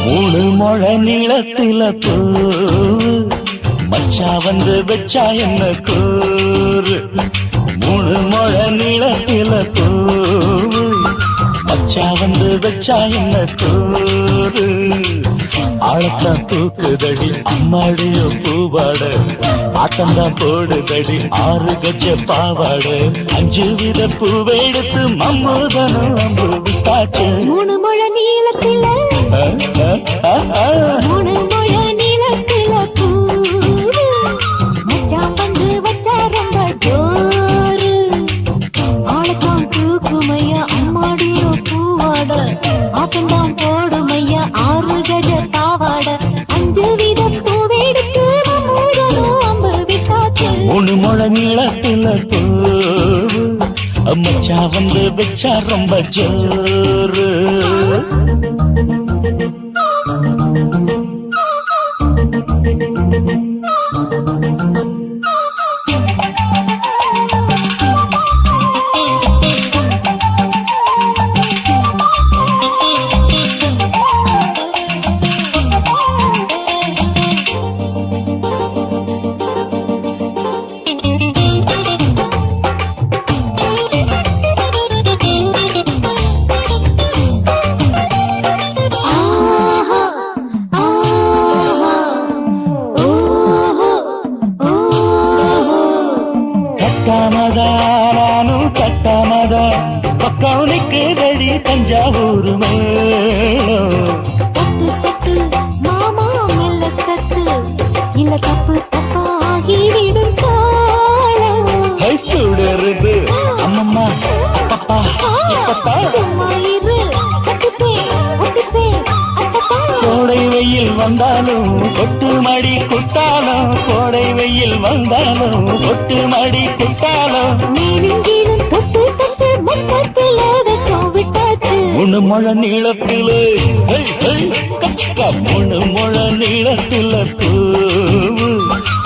S8: மூணு முழ நீளத்தில பூ மச்சா வந்து வச்சா என்ன கூறு மூணு முழ நீளத்தில பூ மச்சா வந்து வச்சா என்ன கூறு ஆழத்தான் தூக்குதடி அம்மாடிய பூவாட ஆட்டம்தான் போடுதடி 6 கஜ பாவாட 5 வித பூவை எடுத்து மம்மூதனும் அம்பு விட்டாச்சு
S3: மூணு முழ நீளத்தில மூணு முழ நீளத்தில பூ மச்சான் வந்து வச்சா ரொம்ப ஜோரு ஆளத்தான் தூக்குமையா அம்மாடியோ பூவாட ஆட்டம்தான் போடுமையா 6 கஜ பாவாட 5 வித பூவெடுத்து மம்மூதனும் அம்பு விட்டாச்சு
S8: மூணு முழ நீளத்தில பூ மச்சா வந்து வச்சா ரொம்ப ஜோரு கட்டாமதானும் கட்டாமதா பக்கவுனுக்கு தடி தஞ்சாவூர்
S3: தட்டு தட்டு மாமா மெல்ல தட்டு இல்ல தப்பு தப்பாகிவிடும் காலம்
S8: சுடருது அம்மம்மா அப்பப்பா இப்பப்பா
S3: சும்மா இரு கட்டுப்பேன் ஒட்டுப்பேன் அப்பப்பா
S8: கோடை வெயில் வந்தாலும் கொட்டு மடி குட்டாலும் கோடை வெயில் வந்தாலும் கொட்டு மடி குட்டாலும்
S3: மேலும் கீழும் தொட்டு தொட்டு மொத்தத்தில் அதற்கும் விட்டாச்சு
S8: மூணு முழ நீளத்திலே கச்சக்கா மூணு முழ நீளத்தில பூவு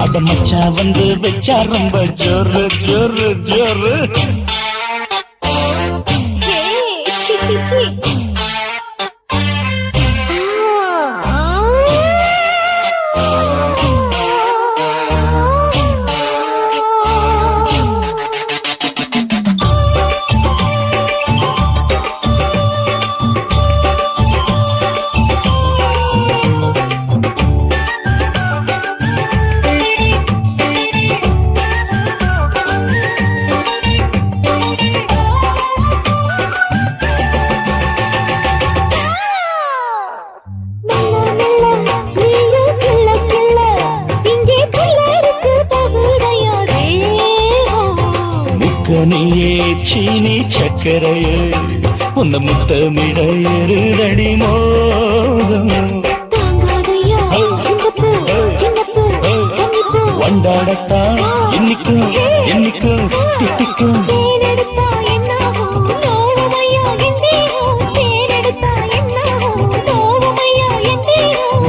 S8: அத மச்சா வந்து வச்சா ரொம்ப ஜோரு ஜோரு ஜோரு
S3: சி சி சி
S8: நீயே சீனி சக்கரையே உன்ன முத்தமிட எருதடி மோகம் வண்டாடத்தான் என்னைக்கும் என்னைக்கும் திட்டிக்கும்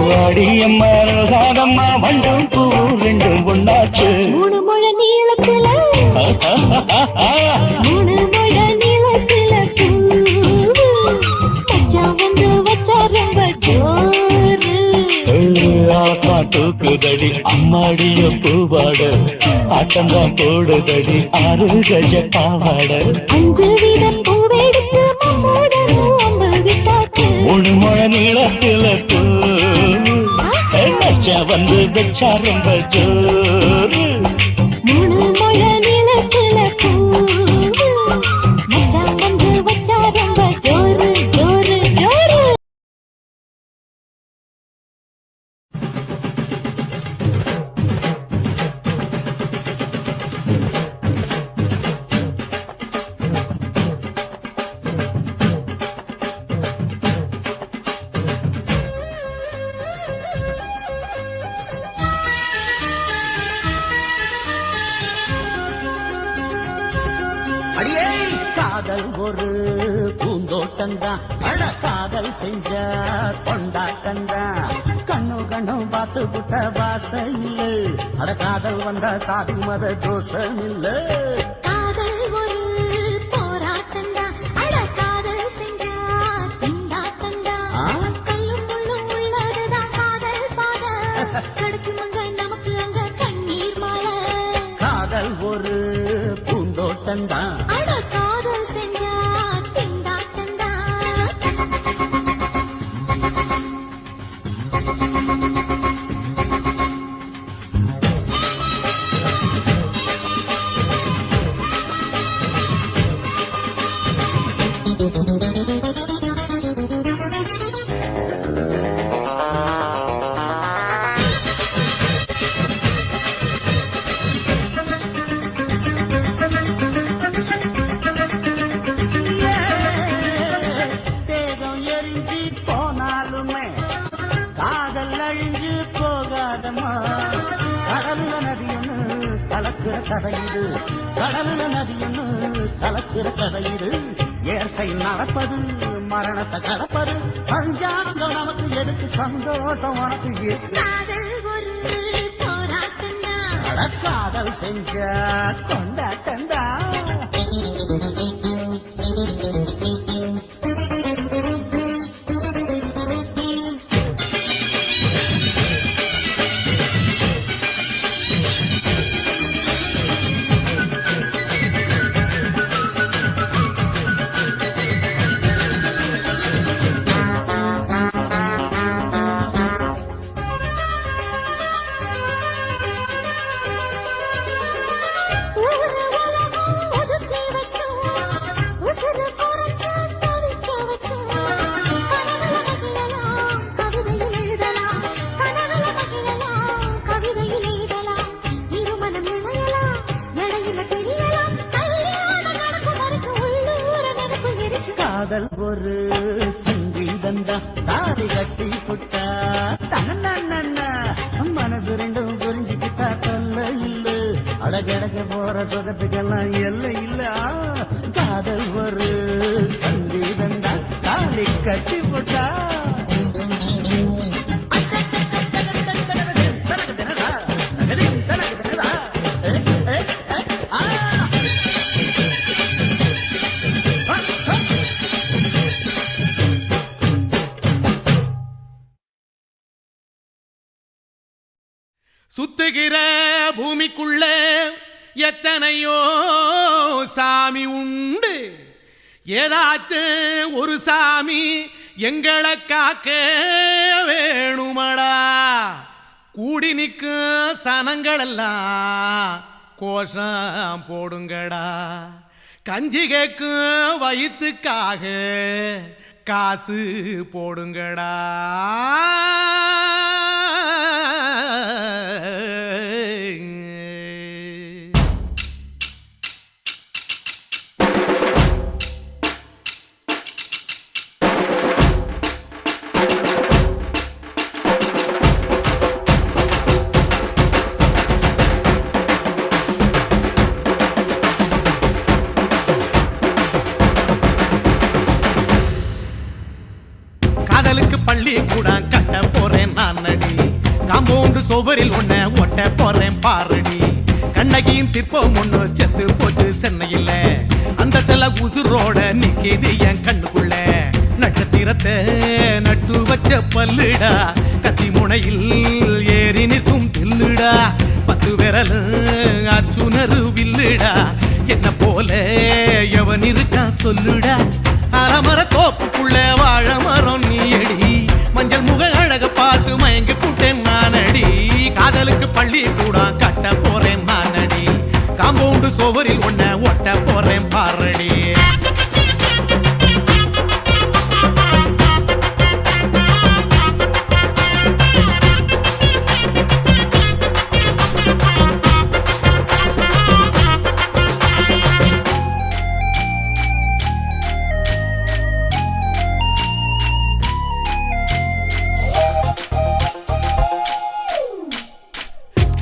S8: வாடியம்மா ராதம்மா வண்டும் பூ ரெண்டும் ஒண்ணாச்சு
S3: மூணு முழ நீளத்துல மூணு முழ நீளத்துல மச்சான் வந்து வச்சா ரொம்ப ஜோரு
S8: தூக்குதடி அம்மாடிய பூவாட ஆட்டம்தான் போடுதடி 6 கஜ பாவாட
S3: 5 வித பூவெடுத்து மம்மூடனும் அம்பு விட்டாச்சு
S8: மூணு முழ நீளத்தில பூ மச்சா வந்து வச்சா ரொம்ப ஜோரு
S3: மூணு முழ நீளத்துல மச்சான் வந்து வச்சா ரொம்ப ஜோரு ஜோரு ஜோரு
S8: பூந்தோட்டந்தான் அட காதல் செஞ்ச கொண்டாட்டந்தான் கண்ணு கண்ணும் பார்த்து புட்ட வாசம் இல்ல அட காதல் வந்தா சாதி மத தோஷம் இல்ல
S3: காதல் ஒரு போராட்டம்தான் அட காதல் செஞ்சா திண்டாட்டம்தான் கல்லும் முள்ளும் உள்ளதுதான் காதல் பாத கிடைக்கும் அங்க நமக்கு அங்க கண்ணீர் மாலை
S8: காதல் ஒரு பூந்தோட்டந்தான்
S3: அட காதல் செஞ்சா திண்டாட்டம்தான்
S8: தேகம் எரிஞ்சு போனாலுமே காதல் அழிஞ்சு போகாதம்மா கடலுல நதியொன்னு கலக்கிற கதையுது கடலுல நதியொன்னு கலக்கிற கதையுது இயற்கை நடப்பது மரணத்தை கலப்பது பஞ்சாங்கம் நமக்கு எதுக்கு சந்தோஷம் உனக்கு எதுக்கு
S3: காதல் ஒரு போராட்டம்தான்
S8: அட காதல் செஞ்ச கொண்டாட்டந்தா
S3: ஊரு உலகம் ஒதுக்கி வைக்கும் உசுறு குறைச்சு தவிக்க வைக்கும் கனவுல மகிழலாம் கவிதையில் எழுதலாம் கனவுல மகிழலாம் கவிதையில் எழுதலாம் இருமனம் இணையலாம் இடையில தெரியலாம் கல்யாணம் நடக்கும் வரைக்கும் உள்ளூர நினைப்பு இருக்கு
S8: காதல் ஒரு சங்கீதந்தா தாலி கட்டி புட்டா தன்னண்ணா மனசு ரெண்டும் புரிஞ்சுக்கிட்டா தொல்ல இல்ல அடகடக போற சுகத்துக்கெல்லாம் எல்லை இல்ல காதல் ஒரு சங்கீதந்தா தாலி கட்டி புட்டா
S9: சுத்துகிற பூமிக்குள்ள எத்தனையோ சாமி உண்டு ஏதாச்சும் ஒரு சாமி எங்களை காக்க வேணுமடா கூடி நிற்கும் சனங்களெல்லாம் கோஷம் போடுங்கடா கஞ்சி கேக்கும் வயிற்றுக்காக காசு போடுங்கடா காதலுக்கு பள்ளி கூட கட்ட போறேன் நான் நடி காம்பவுண்டு சுவரில் ஒன்ன ஒட்ட போறேன் பாரடி கண்ணகியின் சிற்பம் ஒண்ணு செத்து போச்சு சென்னையில் அந்த செல்ல உசுரோட நிக்கிது என் கண்ணுக்குள்ள நட்சத்திரத்தை நட்டு வச்ச பல்லுடா கத்தி முனையில் ஏறி நிற்கும் தில்லுடா 10 விரல் அச்சுணரு வில்லுடா என்ன போல எவன் இருக்கா சொல்லுடா அலமர தோப்புக்குள்ள வாழ மரம் நீயடி மஞ்சள் முக அழக பார்த்து மயங்கி புட்டேன் நானடி காதலுக்கு பள்ளி கூட கட்ட போறேன் நானடி காம்பவுண்டு சுவரில் ஒன்ன ஒட்ட போறேன் பாரடி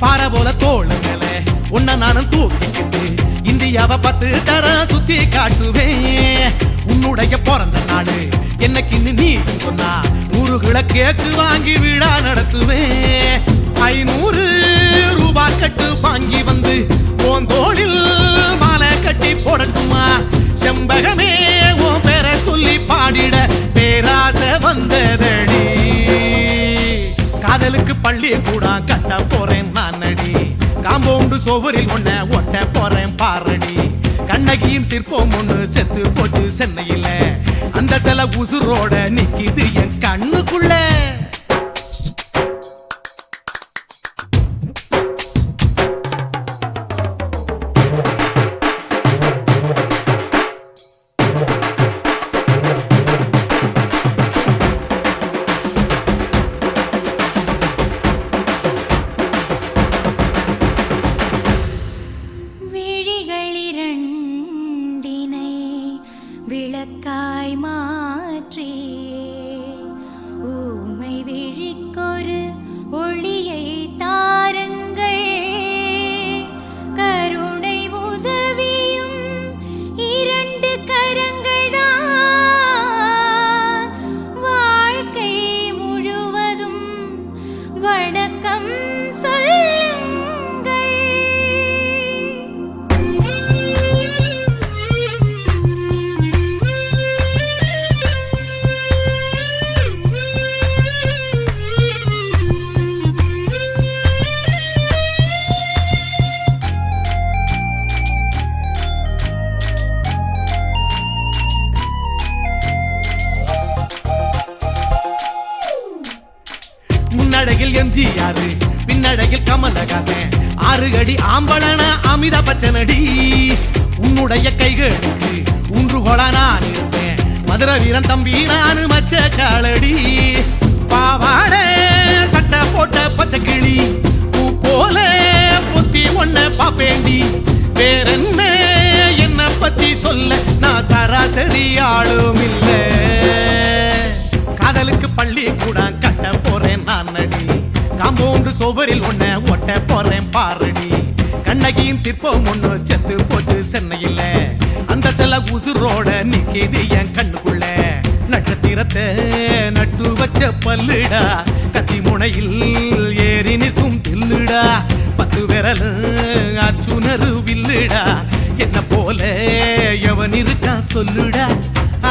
S9: பாறை போல தோளு மேல உன்ன நானும் தூக்கிக்கிட்டு இந்தியாவை 10 தர சுத்தி காட்டுவேன் உன்னுடைய பிறந்த நாடு என்னைக்குன்னு நீ சொன்னா 100 கிலோ கேக்கு வாங்கி விழா நடத்துவேன் 500 ரூபாய் கட்டு வாங்கி வந்து போந்தோளில் மாலை கட்டி போடட்டுமா செம்பகமே உன் பேரை சொல்லி பாடிட பேராசை வந்ததடி காதலுக்கு பள்ளி கூட கட்ட போறேன் நானடி காம்பவுண்டு சோவரில் ஒன்ன ஒட்ட போறேன் பாரடி கண்ணகியின் சிற்பம் ஒண்ணு செத்து போச்சு சென்னையில அந்த சில உசுரோட நிக்கிது என் கண்ணுக்குள்ள
S3: விழிகளிரண்டினை விளக்காய் மாற்றி ஊமை விழிக்கொரு ஒளியை தாருங்கள் கருணை உதவியும் 2 கரங்கள்தான் வாழ்க்கை முழுவதும் வணக்கம் சொல்லுங்கள்
S9: முன்னடையில் எம்ஜிஆர் பின்னடையில் கமலஹாசன் 6 அடி ஆம்பளன அமிதா பச்சனடி உன்னுடைய கைகளுக்கு ஊன்றுகோல நான் இருப்பேன் மதுரை வீரன் தம்பி நானு மச்ச காலடி பாவாட சட்டை போட்ட பச்சை கிளி பூ போல பொத்தி ஒன்ன பாப்பேண்டி வேறென்ன என்ன பத்தி சொல்ல நான் சராசரி ஆளும் இல்ல காதலுக்கு பள்ளி கூட கட்ட போறேன் நானடி காம்பவுண்டு சோவரில் ஒன்ன ஒட்ட போறேன் பாரடி கண்ணகியின் சிற்பம் ஒண்ணு செத்து போச்சு சென்னையில அந்த சில உசுரோட நிக்கிது என் கண்ணுக்குள்ள நட்சத்திரத்தை நட்டு வச்ச பல்லுடா கத்தி முனையில் ஏறி நிற்கும் தில்லுடா 10 விரல் அச்சுணரு வில்லுடா என்ன போல எவன் இருக்கா சொல்லுடா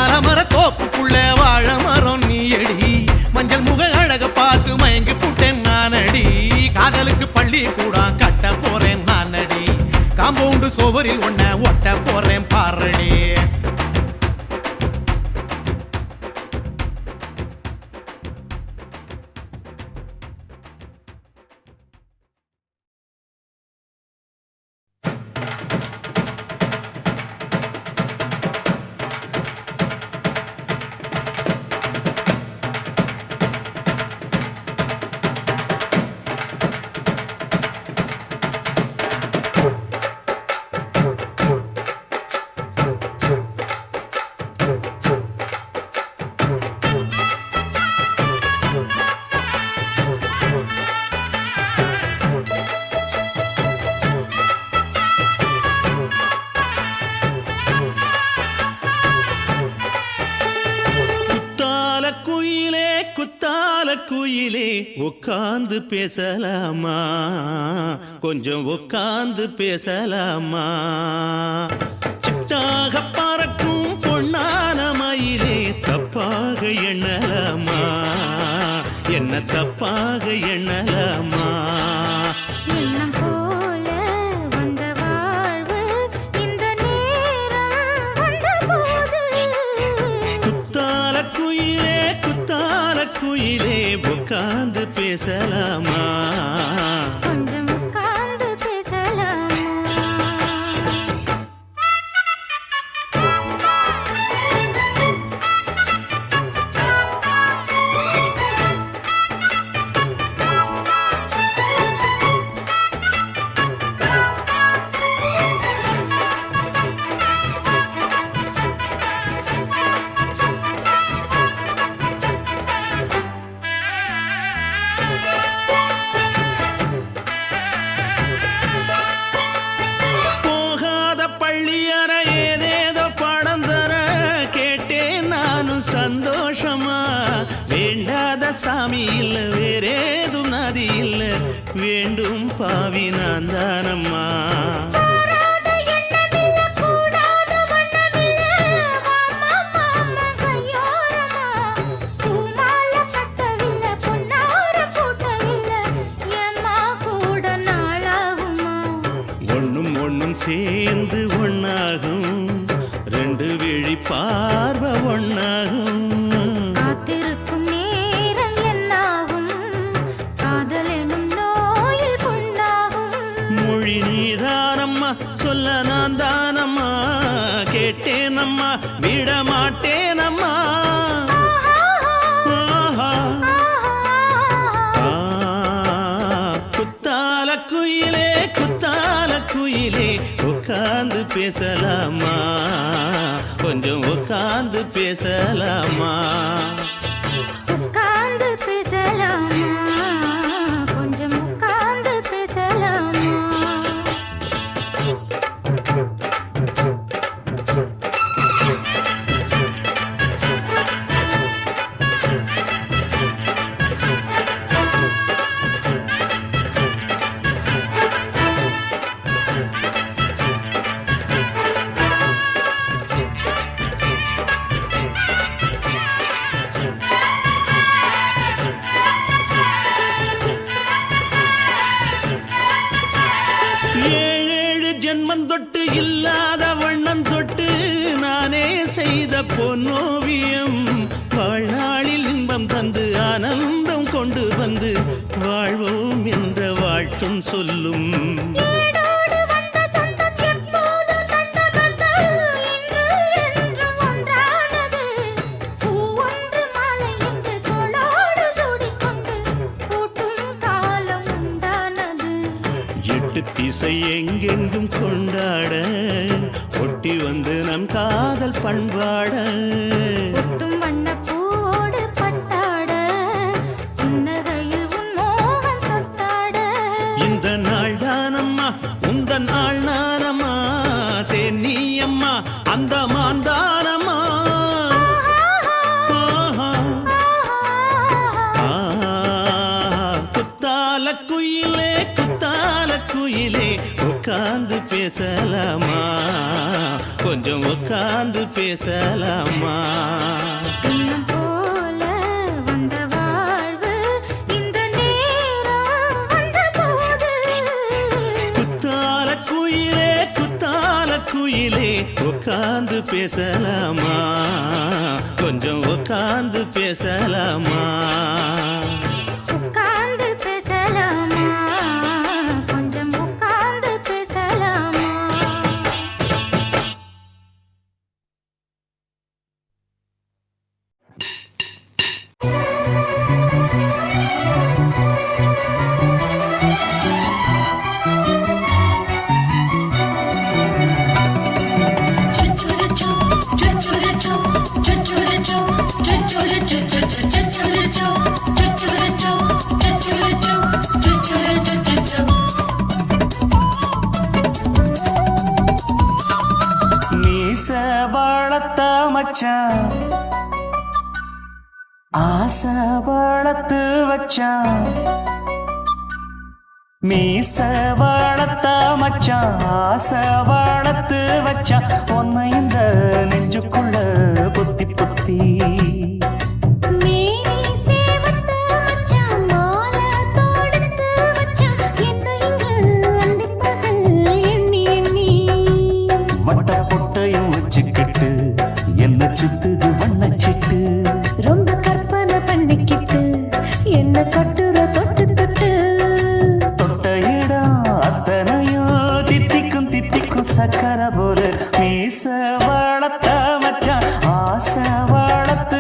S9: அலமர தோப்புக்குள்ள வாழ மரம் நீயடி மஞ்சள் முக அழக பார்த்து மயங்கி புட்டேன் நானடி காதலுக்கு பள்ளி கூட கட்ட போறேன் நானடி காம்பவுண்டு சோவரில் ஒன்ன ஒட்ட போறேன் பாரடி
S5: குயிலே உட்கார்ந்து பேசலாமா கொஞ்சம் உட்கார்ந்து பேசலாமா சிட்டாக பறக்கும் பொன்னான மயிலே தப்பாக எண்ணலாமா என்ன தப்பாக எண்ணலாமா
S3: எண்ணம் போல வந்த வாழ்வு இந்த நேரம் வந்தபோது
S5: குத்தால குயிலே உட்கார்ந்து பேசலாமா
S3: கொஞ்சம் உட்கார்ந்து பேசலாமா
S9: சந்தோஷமா வேண்டாத சாமி இல்ல வேறேதும் நதி இல்ல வேண்டும் பாவி நான் தானம்மா
S3: கூடாத எண்ணமில்ல, கூடாத வண்ணமில்ல, வாம்மா மாமா கையோரமா. பூமாலை கட்டவில்லை, பொன்னார பூட்டவில்லை, ஏம்மா கூட நாளாகுமா?
S9: ஒண்ணும் ஒண்ணும் சேர்ந்து ஒண்ணாகும் ரெண்டு விழி பார்வை ஒண்ணாகும்
S3: காத்திருக்கும் நேரம் என்னாகும்? காதல் எனும் நோயில் புண்ணாகும்.
S9: மொழி நீதானம்மா சொல்ல நான் தானம்மா கேட்டேனம்மா விட மாட்டேனம்மா ஆஹா. குத்தால குயிலே குத்தால குயிலே உட்கார்ந்து பேசலாமா கொஞ்சம் உட்கார்ந்து பேசலாமா
S3: உட்கார்ந்து பேசலாமா, கொஞ்சம் உட்கார்ந்து பேசலாமா?
S9: ஏழேழு ஜென்மம் தொட்டு இல்லாத வண்ணம் தொட்டு நானே செய்த பொன்னோவியம் வாழ்நாளில் இன்பம் தந்து ஆனந்தம் கொண்டு வந்து வாழ்வோம் என்ற வாழ்த்தும் சொல்லும்
S3: ஏடோடு வந்த சொந்தம் எப்போதும் தந்த பந்தம் இன்று என்றும் ஒன்றானது. பூ ஒன்று மாலை என்று தோளோடு சூடிக்கொண்டு பூட்டும் காலம் உண்டானது.
S9: எட்டு திசை எங்கெங்கும் கொண்டாட ஒட்டி வந்து நம் காதல் பண்பாட
S3: ஒட்டும் வண்ணப் பூவோடு பட்டாட, புன்னகையில் உன் மோகம் தொட்டாட.
S9: இந்த நாள் தானம்மா உந்த நாள் நானம்மா தென்னியம்மா அந்த மாந்தானம்மா ஆஹா. குத்தால குயிலே குத்தால குயிலே உட்கார்ந்து பேசலாமா கொஞ்சம் உட்கார்ந்து பேசலாமா
S3: இன்னும் போல வந்த வாழ்வு இந்த நேரம் வந்தபோது.
S9: குத்தால குயிலே உட்கார்ந்து பேசலாமா கொஞ்சம் உட்கார்ந்து பேசலாமா
S3: உட்கார்ந்து பேசலாமா, கொஞ்சம் உட்கார்ந்து பேசலாமா?
S8: மீச வளர்த்த மச்சான் ஆசை வளர்த்து வச்சான் மீச வளர்த்த மச்சான் ஆசை வளர்த்து வச்சான் உன்னை இந்த நெஞ்சுக்குள்ள புத்தி புத்தி
S3: மேனி சேவத்த மச்சான், மாலை தொடுத்து வச்சான், என்னை இங்கு அந்திப்பகல் எண்ணி எண்ணி.
S8: வட்ட பொட்டையும் வச்சுக்கிட்டு என்ன சுத்துது வண்ணச்சிட்டு
S3: ரொம்ப கற்பனை பண்ணிக்கிட்டு என்ன கட்டுற தொட்டு தொட்டு.
S8: தொட்ட இடம் அத்தனையோ தித்திக்கும் தித்திக்கும் சக்கரை போல மீச வளர்த்த மச்சான் ஆசை வளர்த்து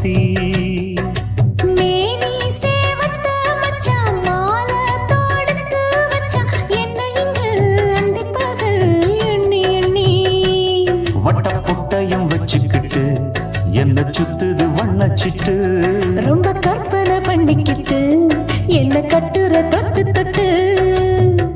S10: பொத்தி
S3: மேனி சேவத்த மச்சான் மாலை தொடுத்து வச்சான் என்ன இங்கு அந்திப்பகல் எண்ணி எண்ணி
S10: வட்ட புட்டையும் வச்சுக்கிட்டு என்ன சுத்துது வண்ணச்சிட்டு
S3: ரொம்ப கற்பனை பண்ணிக்கிட்டு என்ன கட்டுற தொட்டு தொட்டு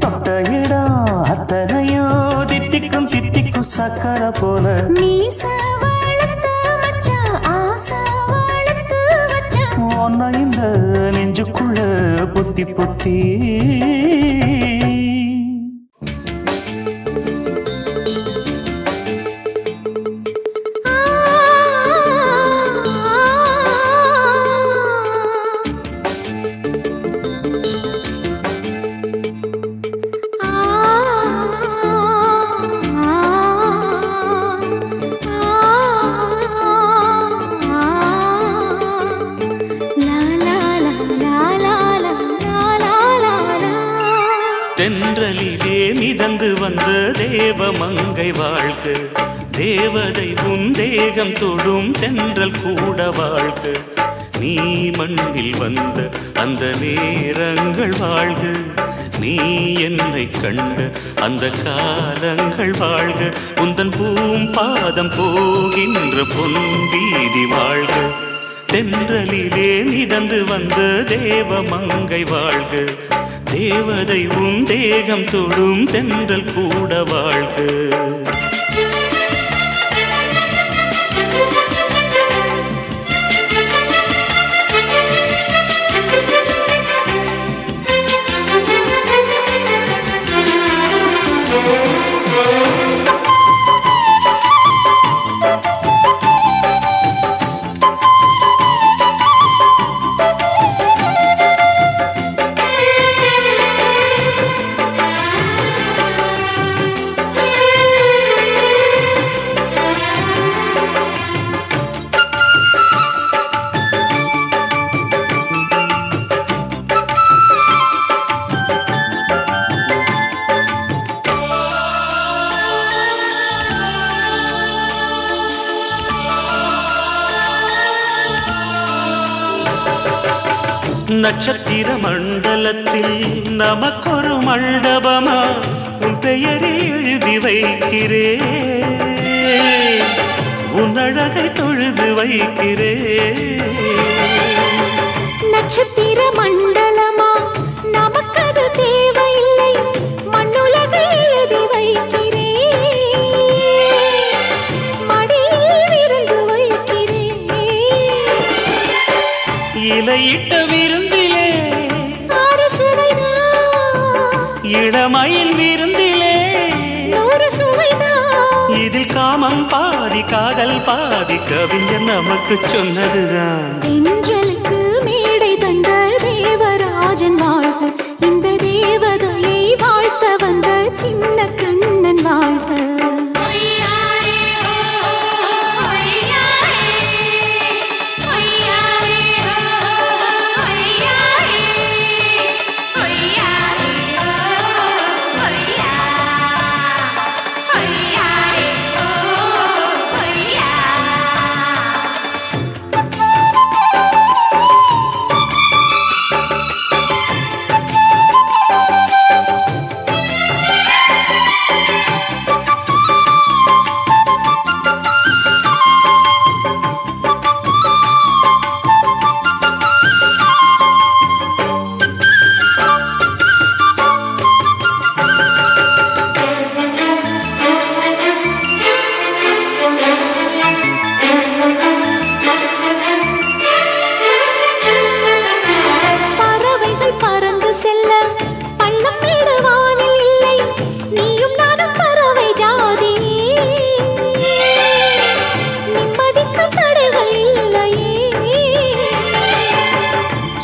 S10: தொட்ட இடம் அத்தனையோ தித்திக்கும் தித்திக்கும் சக்கரை போல
S3: மீச வளர்த்த மச்சான் ஆசை வளர்த்து வச்சான்
S10: ஒன்ன இந்த நெஞ்சுக்குள்ள பொத்தி பொத்தி தென்றலிலே மிதந்து வந்த தேவமங்கை வாழ்க தேவதை உன் தேகம் தொடும் தென்றல் கூட வாழ்க நீ மண்ணில் வந்த அந்த நேரங்கள் வாழ்க நீ என்னை கண்ட அந்த காலங்கள் வாழ்க உந்தன் பூம்பாதம் போகின்ற பொன்வீதி வாழ்க தென்றலிலே மிதந்து வந்த தேவமங்கை வாழ்க தேவதை உன் தேகம் தொடும் தென்றல் கூட வாழ்க நட்சத்திர மண்டலத்தில் நமக்கொரு மண்டபமா உன் பெயரில் எழுதி வைக்கிறேன் உன் அழகை தொழுது வைக்கிறேன்
S3: நட்சத்திர மண்டலமா நமக்கது தேவையில்லை மண்ணுலகை எழுதி வைக்கிறேன் மடியில் விருந்து வைக்கிறேன்
S10: இலையிட்ட விருந்திலே
S3: ஆறு சுவைதான்
S10: இளமையில் விருந்திலே
S3: நூறு சுவைதான்
S10: இதில் காமம் பாதி காதல் பாதி கவிஞர் நமக்கு சொன்னதுதான்
S3: தென்றலுக்கு மேடை தந்த தேவராஜன் வாழ்க இந்த தேவதையை வாழ்த்த வந்த சின்ன கண்ணன் வாழ்க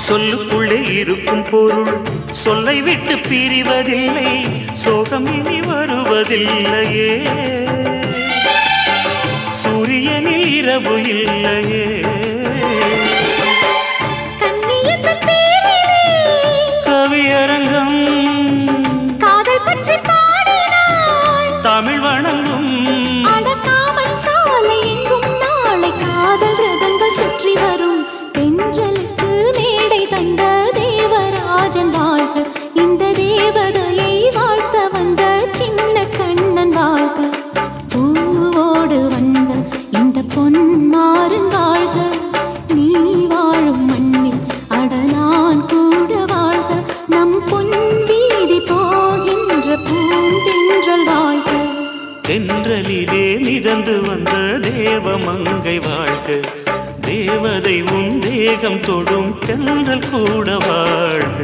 S10: சொல்லுக்குள்ளே இருக்கும் பொருள் சொல்லை விட்டு பிரிவதில்லை சோகம் இனி வருவதில்லையே சூரியனில் இரவு இல்லையே கவியரங்கம்
S3: காதல் பற்றி பாடினாள்
S10: தமிழ் வணங்கும்
S3: அடக்காமன் சாலை எங்கும் நாளை காதல் ரதங்கள் சுற்றி வரும்
S10: வேலவ மங்கை வாழ்க தேவதை உன் தேகம் தொடும் தென்றல் கூட வாழ்க.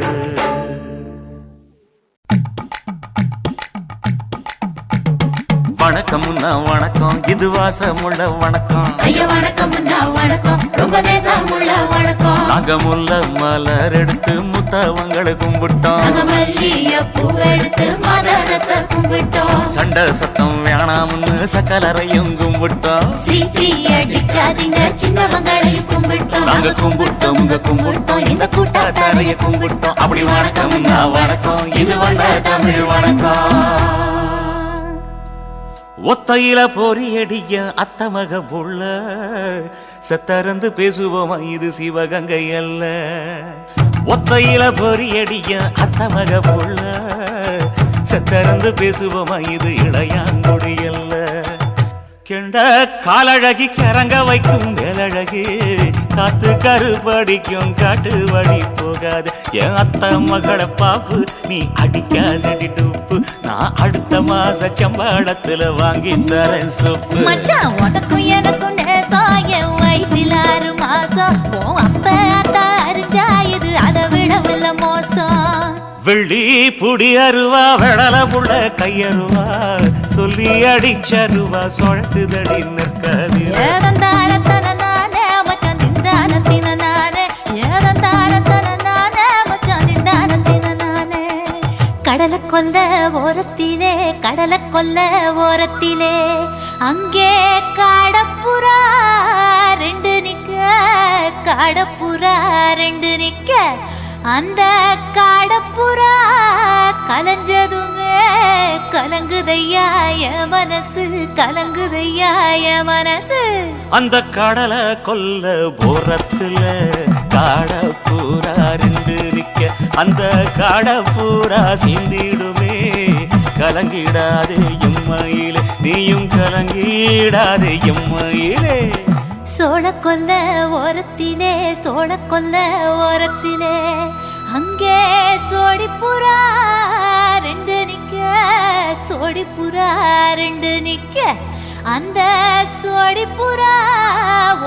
S11: வணக்கம்னா வணக்கம் இது வாசமுள்ள வணக்கம்.
S3: ஐயா வணக்கம்னா வணக்கம் ரொம்ப தேசமுள்ள வணக்கம்.
S11: நாங்க முல்ல மலர் எடுத்து முத்தவங்களை கும்பிட்டோம்.
S3: நாங்க மல்லிய பூ எடுத்து மதரச கும்பிட்டோம்.
S11: சண்டை சத்தம் வேணாம்னு சக்கலரையும் கும்பிட்டோம்.
S3: சீட்டி அடிக்காதீங்க சின்னவங்களையும் கும்பிட்டோம்.
S11: நாங்க கும்பிட்டோம் உங்க கும்பிட்டோம் இந்த கூட்டாத்தாரைய கும்பிட்டோம். அப்படி வணக்கம்னா வணக்கம் இது வந்த தமிழ் வணக்கம். ஒத்தையில பொறியடிய அத்தமக புள்ள செத்தறந்து பேசுவோமா இது சிவகங்கை அல்ல. ஒத்தையில பொறியடிய அத்தமக புள்ள செத்தறந்து பேசுவோமா இது இளையாங்குடி அல்ல. கெண்ட காலழகி கரங்க வைக்கும் வேலழகி காத்து கருப்படிக்கும் காட்டு வழி போகாது. என் அத்த மகளை பாப்பு நீ அடிக்காதடி டூப்பு. நான் அடுத்த மாச சம்பளத்துல வாங்கி தரேன் சோப்பு.
S3: மச்சான் உனக்கும் எனக்கும் நேசம் என் வயிற்றில் 6 மாசம். அப்ப அத்தா அரிஞ்சா இது அதை விடவில்லை மோசம்.
S10: வெள்ளி புடி அருவா வெடல புள்ள கையருவா சொல்லி அடிச்சருவா சொழட்டுதடி நிற்காது.
S3: ஏதந்தாரத்தன நானே மச்சான் திந்தானத்தின நானே. ஏதந்தாரத்தன நானே மச்சான் திந்தானத்தின நானே. கடலை கொல்ல ஓரத்திலே கடலை கொல்ல ஓரத்திலே அங்கே காடப்புறா 2 நிக்க. காடப்புறா 2 நிக்க. அந்த காடப்புறா கலஞ்சதுமே கலங்குதையா என் மனசு. கலங்குதையா என் மனசு.
S10: அந்த கடலை கொல்ல போரத்துல காடப்பூரா 2 நிக்க. அந்த காடப்பூரா சிந்திடுமே கலங்கிடாதே எம்மையிலே நீயும் கலங்கிடாதே எம்மையிலே.
S3: சோழக்கொல்ல ஓரத்திலே சோழக்கொல்ல ஓரத்திலே அங்கே சோடிப்புறா 2 நிக்க. சோடிப்புறா 2 நிக்க. அந்த சோடிப்புறா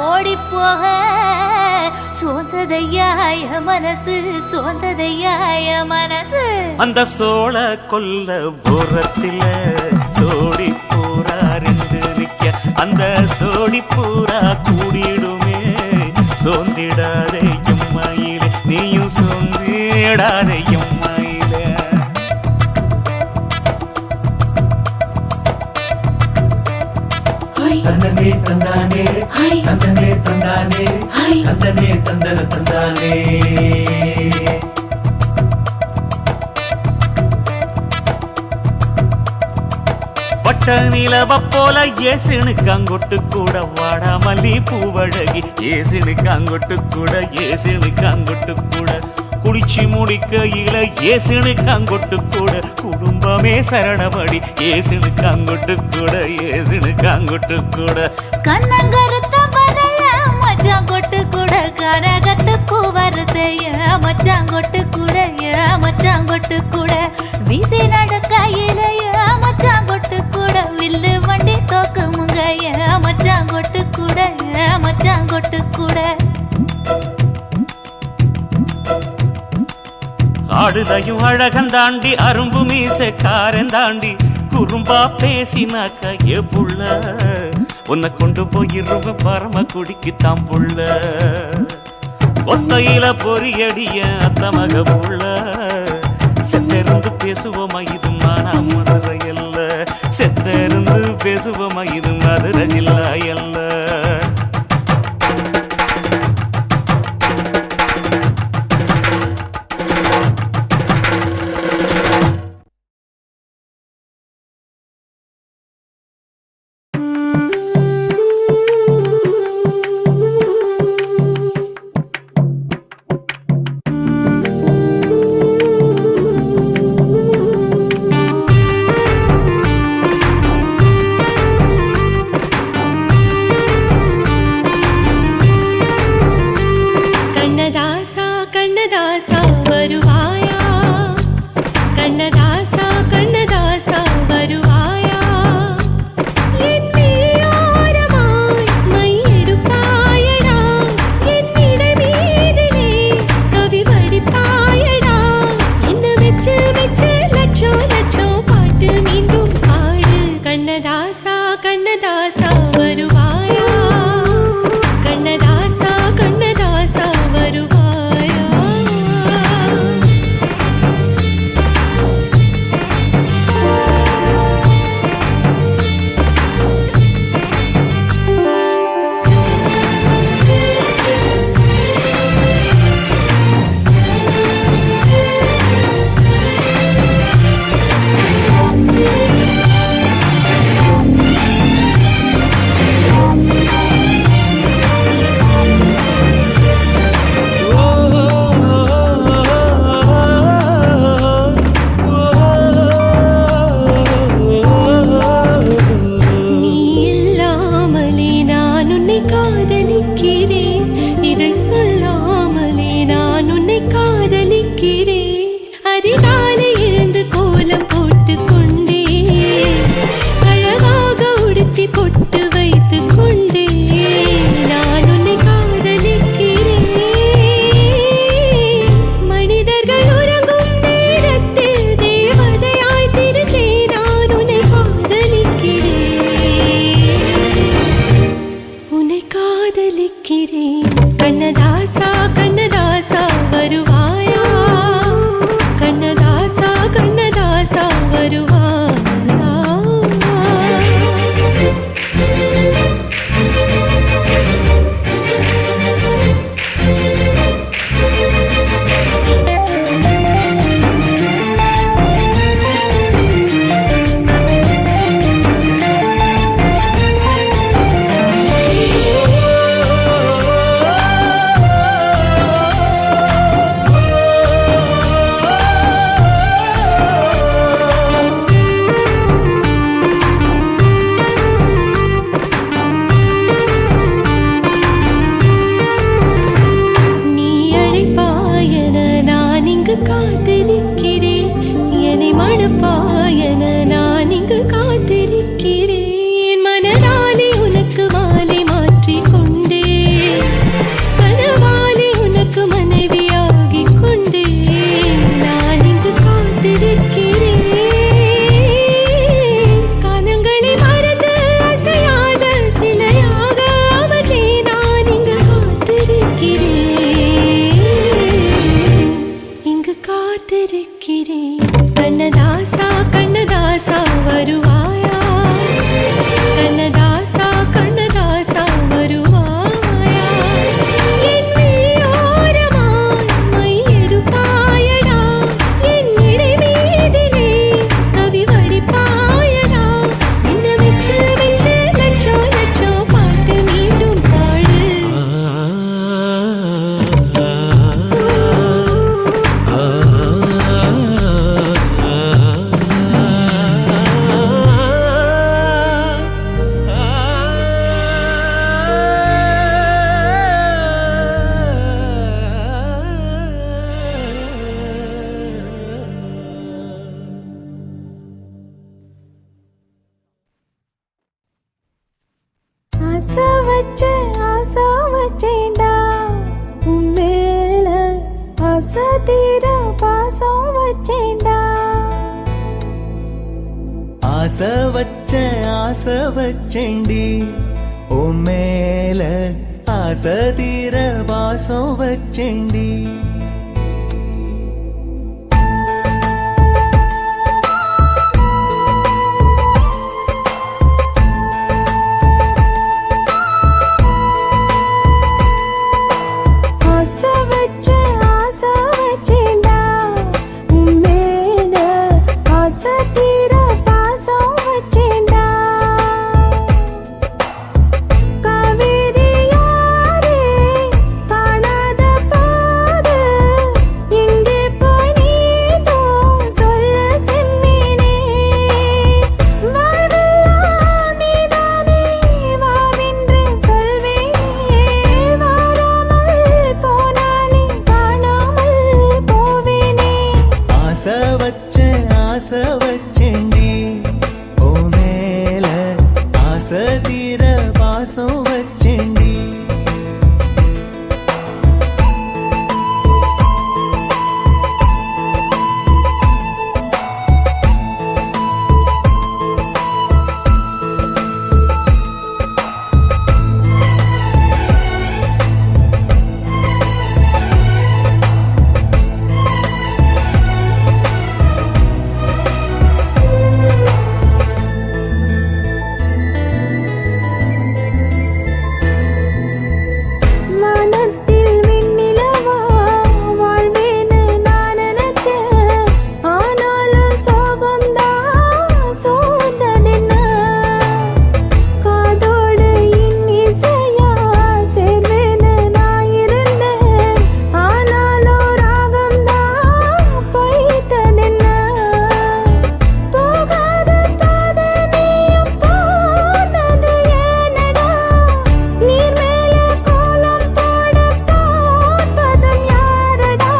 S3: ஓடி போக சோந்ததையாய மனசு. சோந்ததையாய மனசு.
S10: அந்த சோழ கொல்ல போரத்தில சோடி பூரா 2 நிக்க. அந்த சோடி பூரா கூடிடுமே சோந்திடாதே எம்மையிலே நீயும் சோந்திடாதே எம்மையிலே.
S5: தந்தனே தந்தானே தந்தனே தந்தானே தந்தனே தந்தன தந்தானே.
S10: வட்ட நிலவ போல ஏசினுக்காங்கொட்டு கூட வாடா மல்லி பூவழகி. ஏசினுக்காங்கொட்டு கூட ஏசினுக்காங்கொட்டு கூட குளிச்சு முடிக்கையில ஏசினுக்காங்கொட்டு கூட குடும்பமே சரணபடி. ஏசினுக்காங்கொட்டு கூட ஏசினுக்காங்கொட்டு கூட
S3: கண்ணங்கருத்த வரைய மச்சாங்கொட்டு கூட கரகத்துக்கு வரிசைய மச்சாங்கொட்டு கூட மச்சாங்கொட்டு கூட வீசி நடக்கையிலைய மச்சாங்கொட்டு கூட வில்லு வண்டி தோக்குமுங்க மச்சாங்கொட்டு கூட மச்சாங்கொட்டு கூட.
S10: ஆடுதையும் அழகந்தாண்டி அரும்பு மீசக்காரன் தாண்டி குறும்பா பேசினாக்க ஏ புள்ள உன்னை கொண்டு போயிருவ பரம குடிக்கு தாம்புள்ள. ஒத்தையில பொறியடிய அத்தமக புள்ள செத்தருந்து பேசுவோமா இது மானா மதுரை அல்ல. செத்தருந்து பேசுவோமா இது மதுரை ஜில்லா அல்ல.
S6: வாப்பா என நான் இங்கு காத்திருக்கிறேன். மனதாலே உனக்கு மாலை மாற்றிக் கொண்டே கனவாலே உனக்கு மனைவியாகிக் கொண்டே நான் இங்கு காத்திருக்கிறேன். காலங்களை மறந்து அசையாத சிலையாக அவனே நான் இங்கு காத்திருக்கிறேன். இங்கு காத்திருக்கிறேன். கண்ணதாசா கண்ணதாசா வருவாயா, கண்ணதாசா கண்ணதாசா வருவாயா, என் விழியோரமாய் மை எடுப்பாயடா, என் இடை மீதிலே கவி வடிப்பாயடா, என்ன வெச்சு வெச்சு லட்சோ லட்சோ பாட்டு மீண்டும் பாடு. ஆசை வச்சேன்டா உன் மேல, ஆசை தீர பாசம் வச்சேன்டா.
S5: ஆசை வச்சேண்டி உன் மேல, ஆசை தீர பாசம் வச்சேண்டி.
S6: ஆசை வச்சேன்டா உன் மேல, ஆசை தீர பாசம் வச்சேன்டா. காவேரி யாரே காணாத போது எங்கே போய் நீதோ சொல்ல செம்மீனே, வாழ்வெல்லாம் நீதானே வாவென்று சொல்வேனே, வாராமல் போனாலே காணாமல் போவேனே.
S5: ஆசை வச்சேண்டி உன் மேல, ஆசை தீர பாசம் வச்சேண்டி.
S6: வானத்தில் விண்ணிலவா வாழ்வேன்னு நான் நினைச்சேன், ஆனாலும் சோகம்தான் சூழ்ந்ததென்ன. காதோடு இன்னிசையா சேர்வேன்னு நான் இருந்தேன், ஆனாலும் ராகம்தான் பொய்த்ததென்ன. போகாத பாதை நீயும் போனது ஏனடா, நீர் மேல கோலம் போட பார்ப்பதும் யாரடா,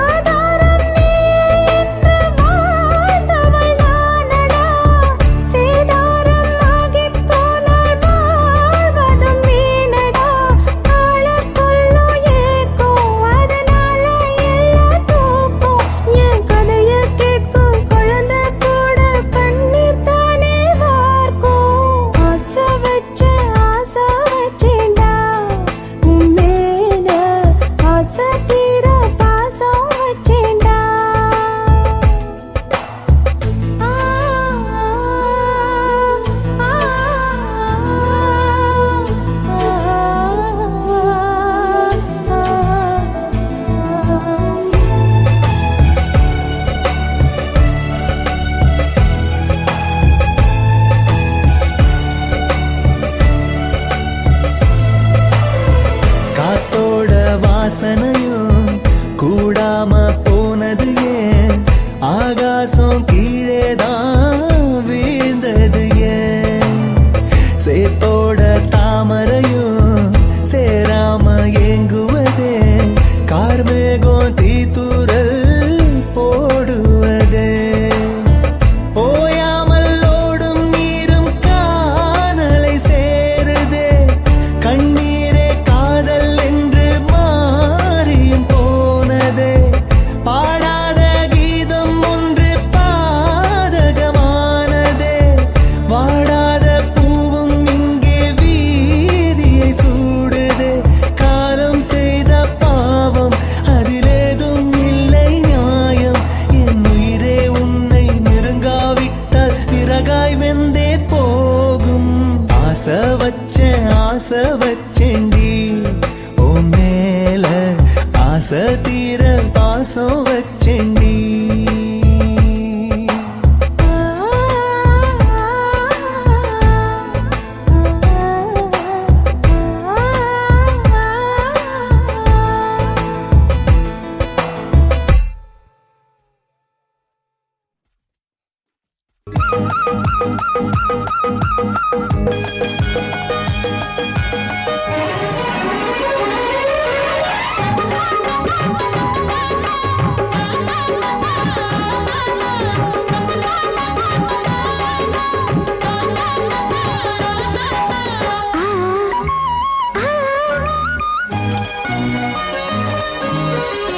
S6: ஆதாரம் நீயே என்று வாழ்ந்தவள் நானடா, சேதாரம் ஆகிப் போனால் வாழ்வதும் வீணடா. ஆளக்கொள்ளும் ஏக்கம் அதனால எல்லா தூக்கம், என் கதையை கேட்கும் குழந்தை கூட கண்ணீர் தானே வார்க்கும். ஆசை வச்சேன்டா உன் மேல, ஆசை தீர பாசம் வச்சேன்டா.
S5: காத்தோட வாசனையும் கூடாம போனது ஏன், ஆகாசம் கீழேதான் வீழ்ந்தது ஏன், சேத்தோட தாமரையும் சேராம ஏங்குவதே, கார்மேகம் தீத்துரல் போடுவதே.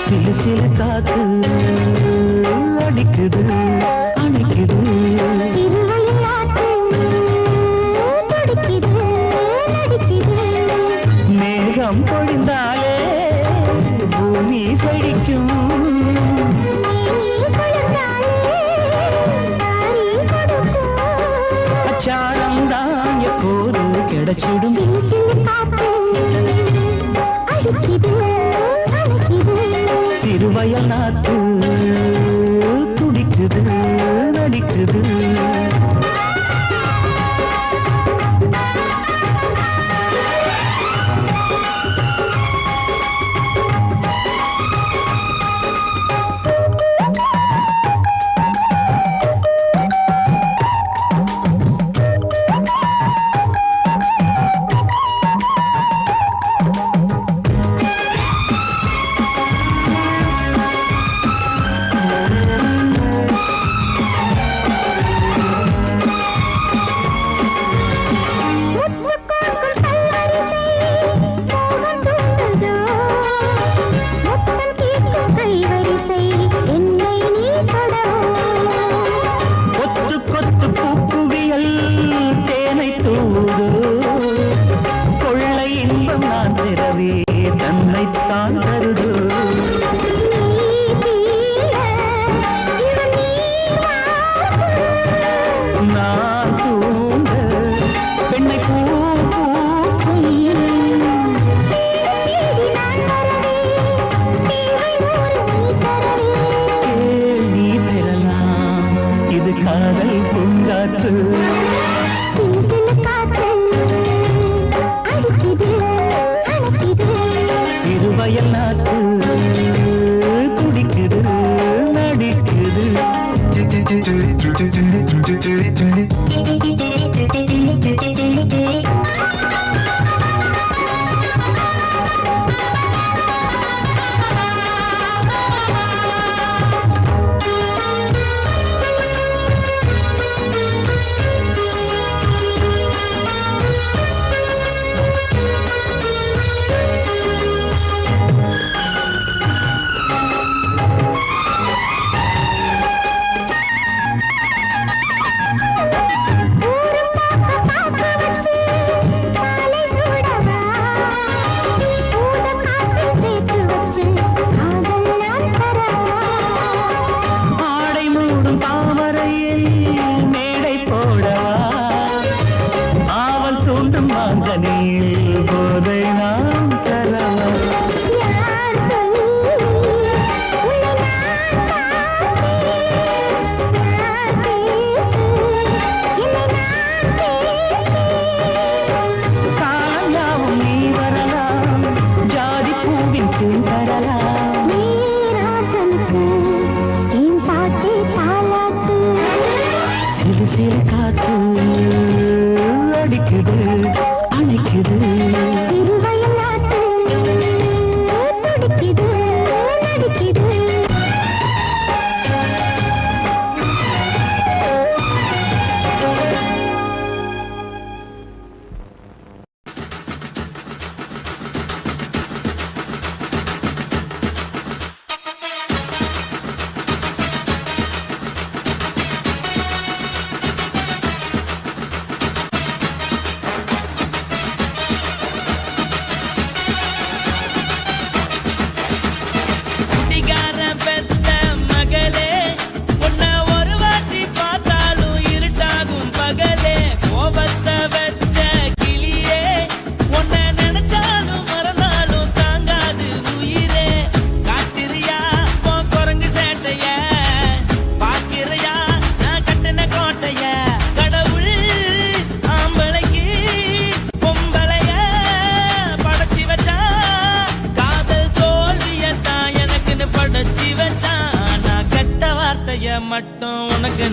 S10: சிலு சிலு காத்து அடிக்குது அணைக்குது மேகம் பொழிந்தாலே பூமி செழிக்கும் அச்சாரம் தான் எப்போது கிடைச்சிடும் சிறுவயல் நாத்து துடிக்குது நடிக்குது தன்னைத்தான் தருது நான் தூங்க பெண்ணை பூ கேள்வி பெறலாம் இது காதல் பூங்காற்று சிறுவயல் நாட்டு துடிக்குது நடிக்குது
S3: ஊரு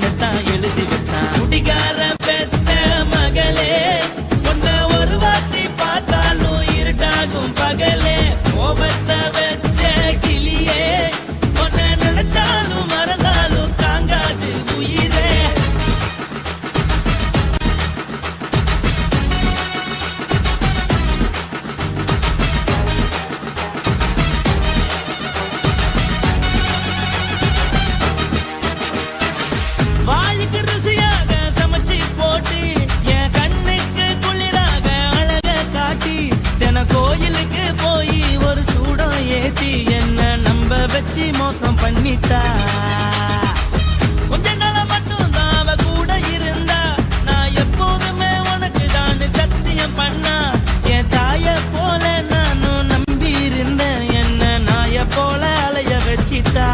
S5: உனக்குன்னு தான் எழுதி வச்சான். குடிகாரன் பெத்த மகளே, உன்னை ஒரு வாட்டி பார்த்தாலும் இருட்டாகும் பகலே. கோபத்தை வச்ச கிளியே, உன்னை நினைச்சாலும் மறந்தாலும் தாங்காது உயிரே. வாளுக்கு ருசியாக சமைச்சு போட்டு என் கண்ணுக்கு குளிராக அழக காட்டி தின கோயிலுக்கு போய் ஒரு சூடம் ஏத்தி என்ன நம்ப வச்சு மோசம் பண்ணிட்டா. கொஞ்ச நாள மட்டும் தான் அவ கூட இருந்தா, நான் எப்போதுமே உனக்கு தான் சத்தியம் பண்ணா. என் தாய போல நானும் நம்பி இருந்தேன், என்ன நாய போல அலைய வச்சிட்டா.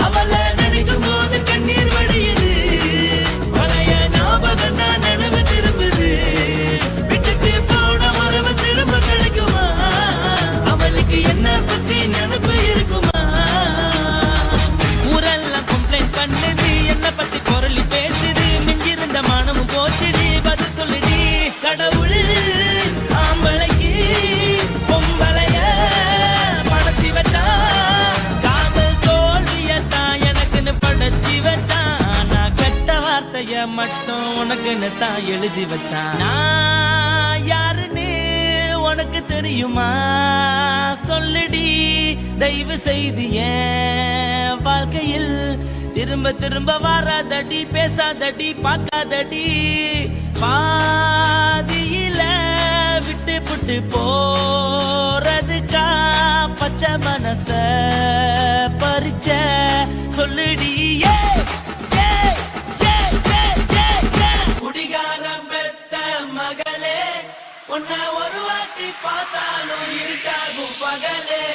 S5: அவளை நினைக்கும் போது கண்ணீர் வடியுது, பழைய ஞாபகம் தான் நினைவு திரும்புது. விட்டுட்டு போன உறவு திரும்ப கிடைக்குமா? அவளுக்கு என்ன பத்தி நினைப்பு இருக்குமா? ஊரெல்லாம் கம்ப்ளைண்ட் பண்ணுது, என்ன பத்தி குரலி பேசுது. மிஞ்சிருந்த மானமும் போச்சுடி, பதில் சொல்லுடி. கடவுள் ஆம்பளைக்கு பொம்பளைய படைச்சி வச்சான், காதல் தோல்வியத்தான் எனக்குன்னு படைச்சி வச்சான். நான் கெட்ட வார்த்தைய மட்டும் உனக்குன்னு தான் எழுதி வச்சான். நான் யாருன்னு உனக்கு தெரியுமா? சொல்லுடி தயவு செய்து என் வாழ்க்கையில் திரும்ப திரும்ப வராதடி, பேசாதடி, பார்க்காதடி. பாதியில விட்டு புட்டு போறதுக்கா பச்சை மனச பறிச்ச சொல்லுடி. குடிகாரம் பெத்த மகளே, உன்னை ஒரு வாட்டி பார்த்தாலும் இருட்டாகும் பகலே.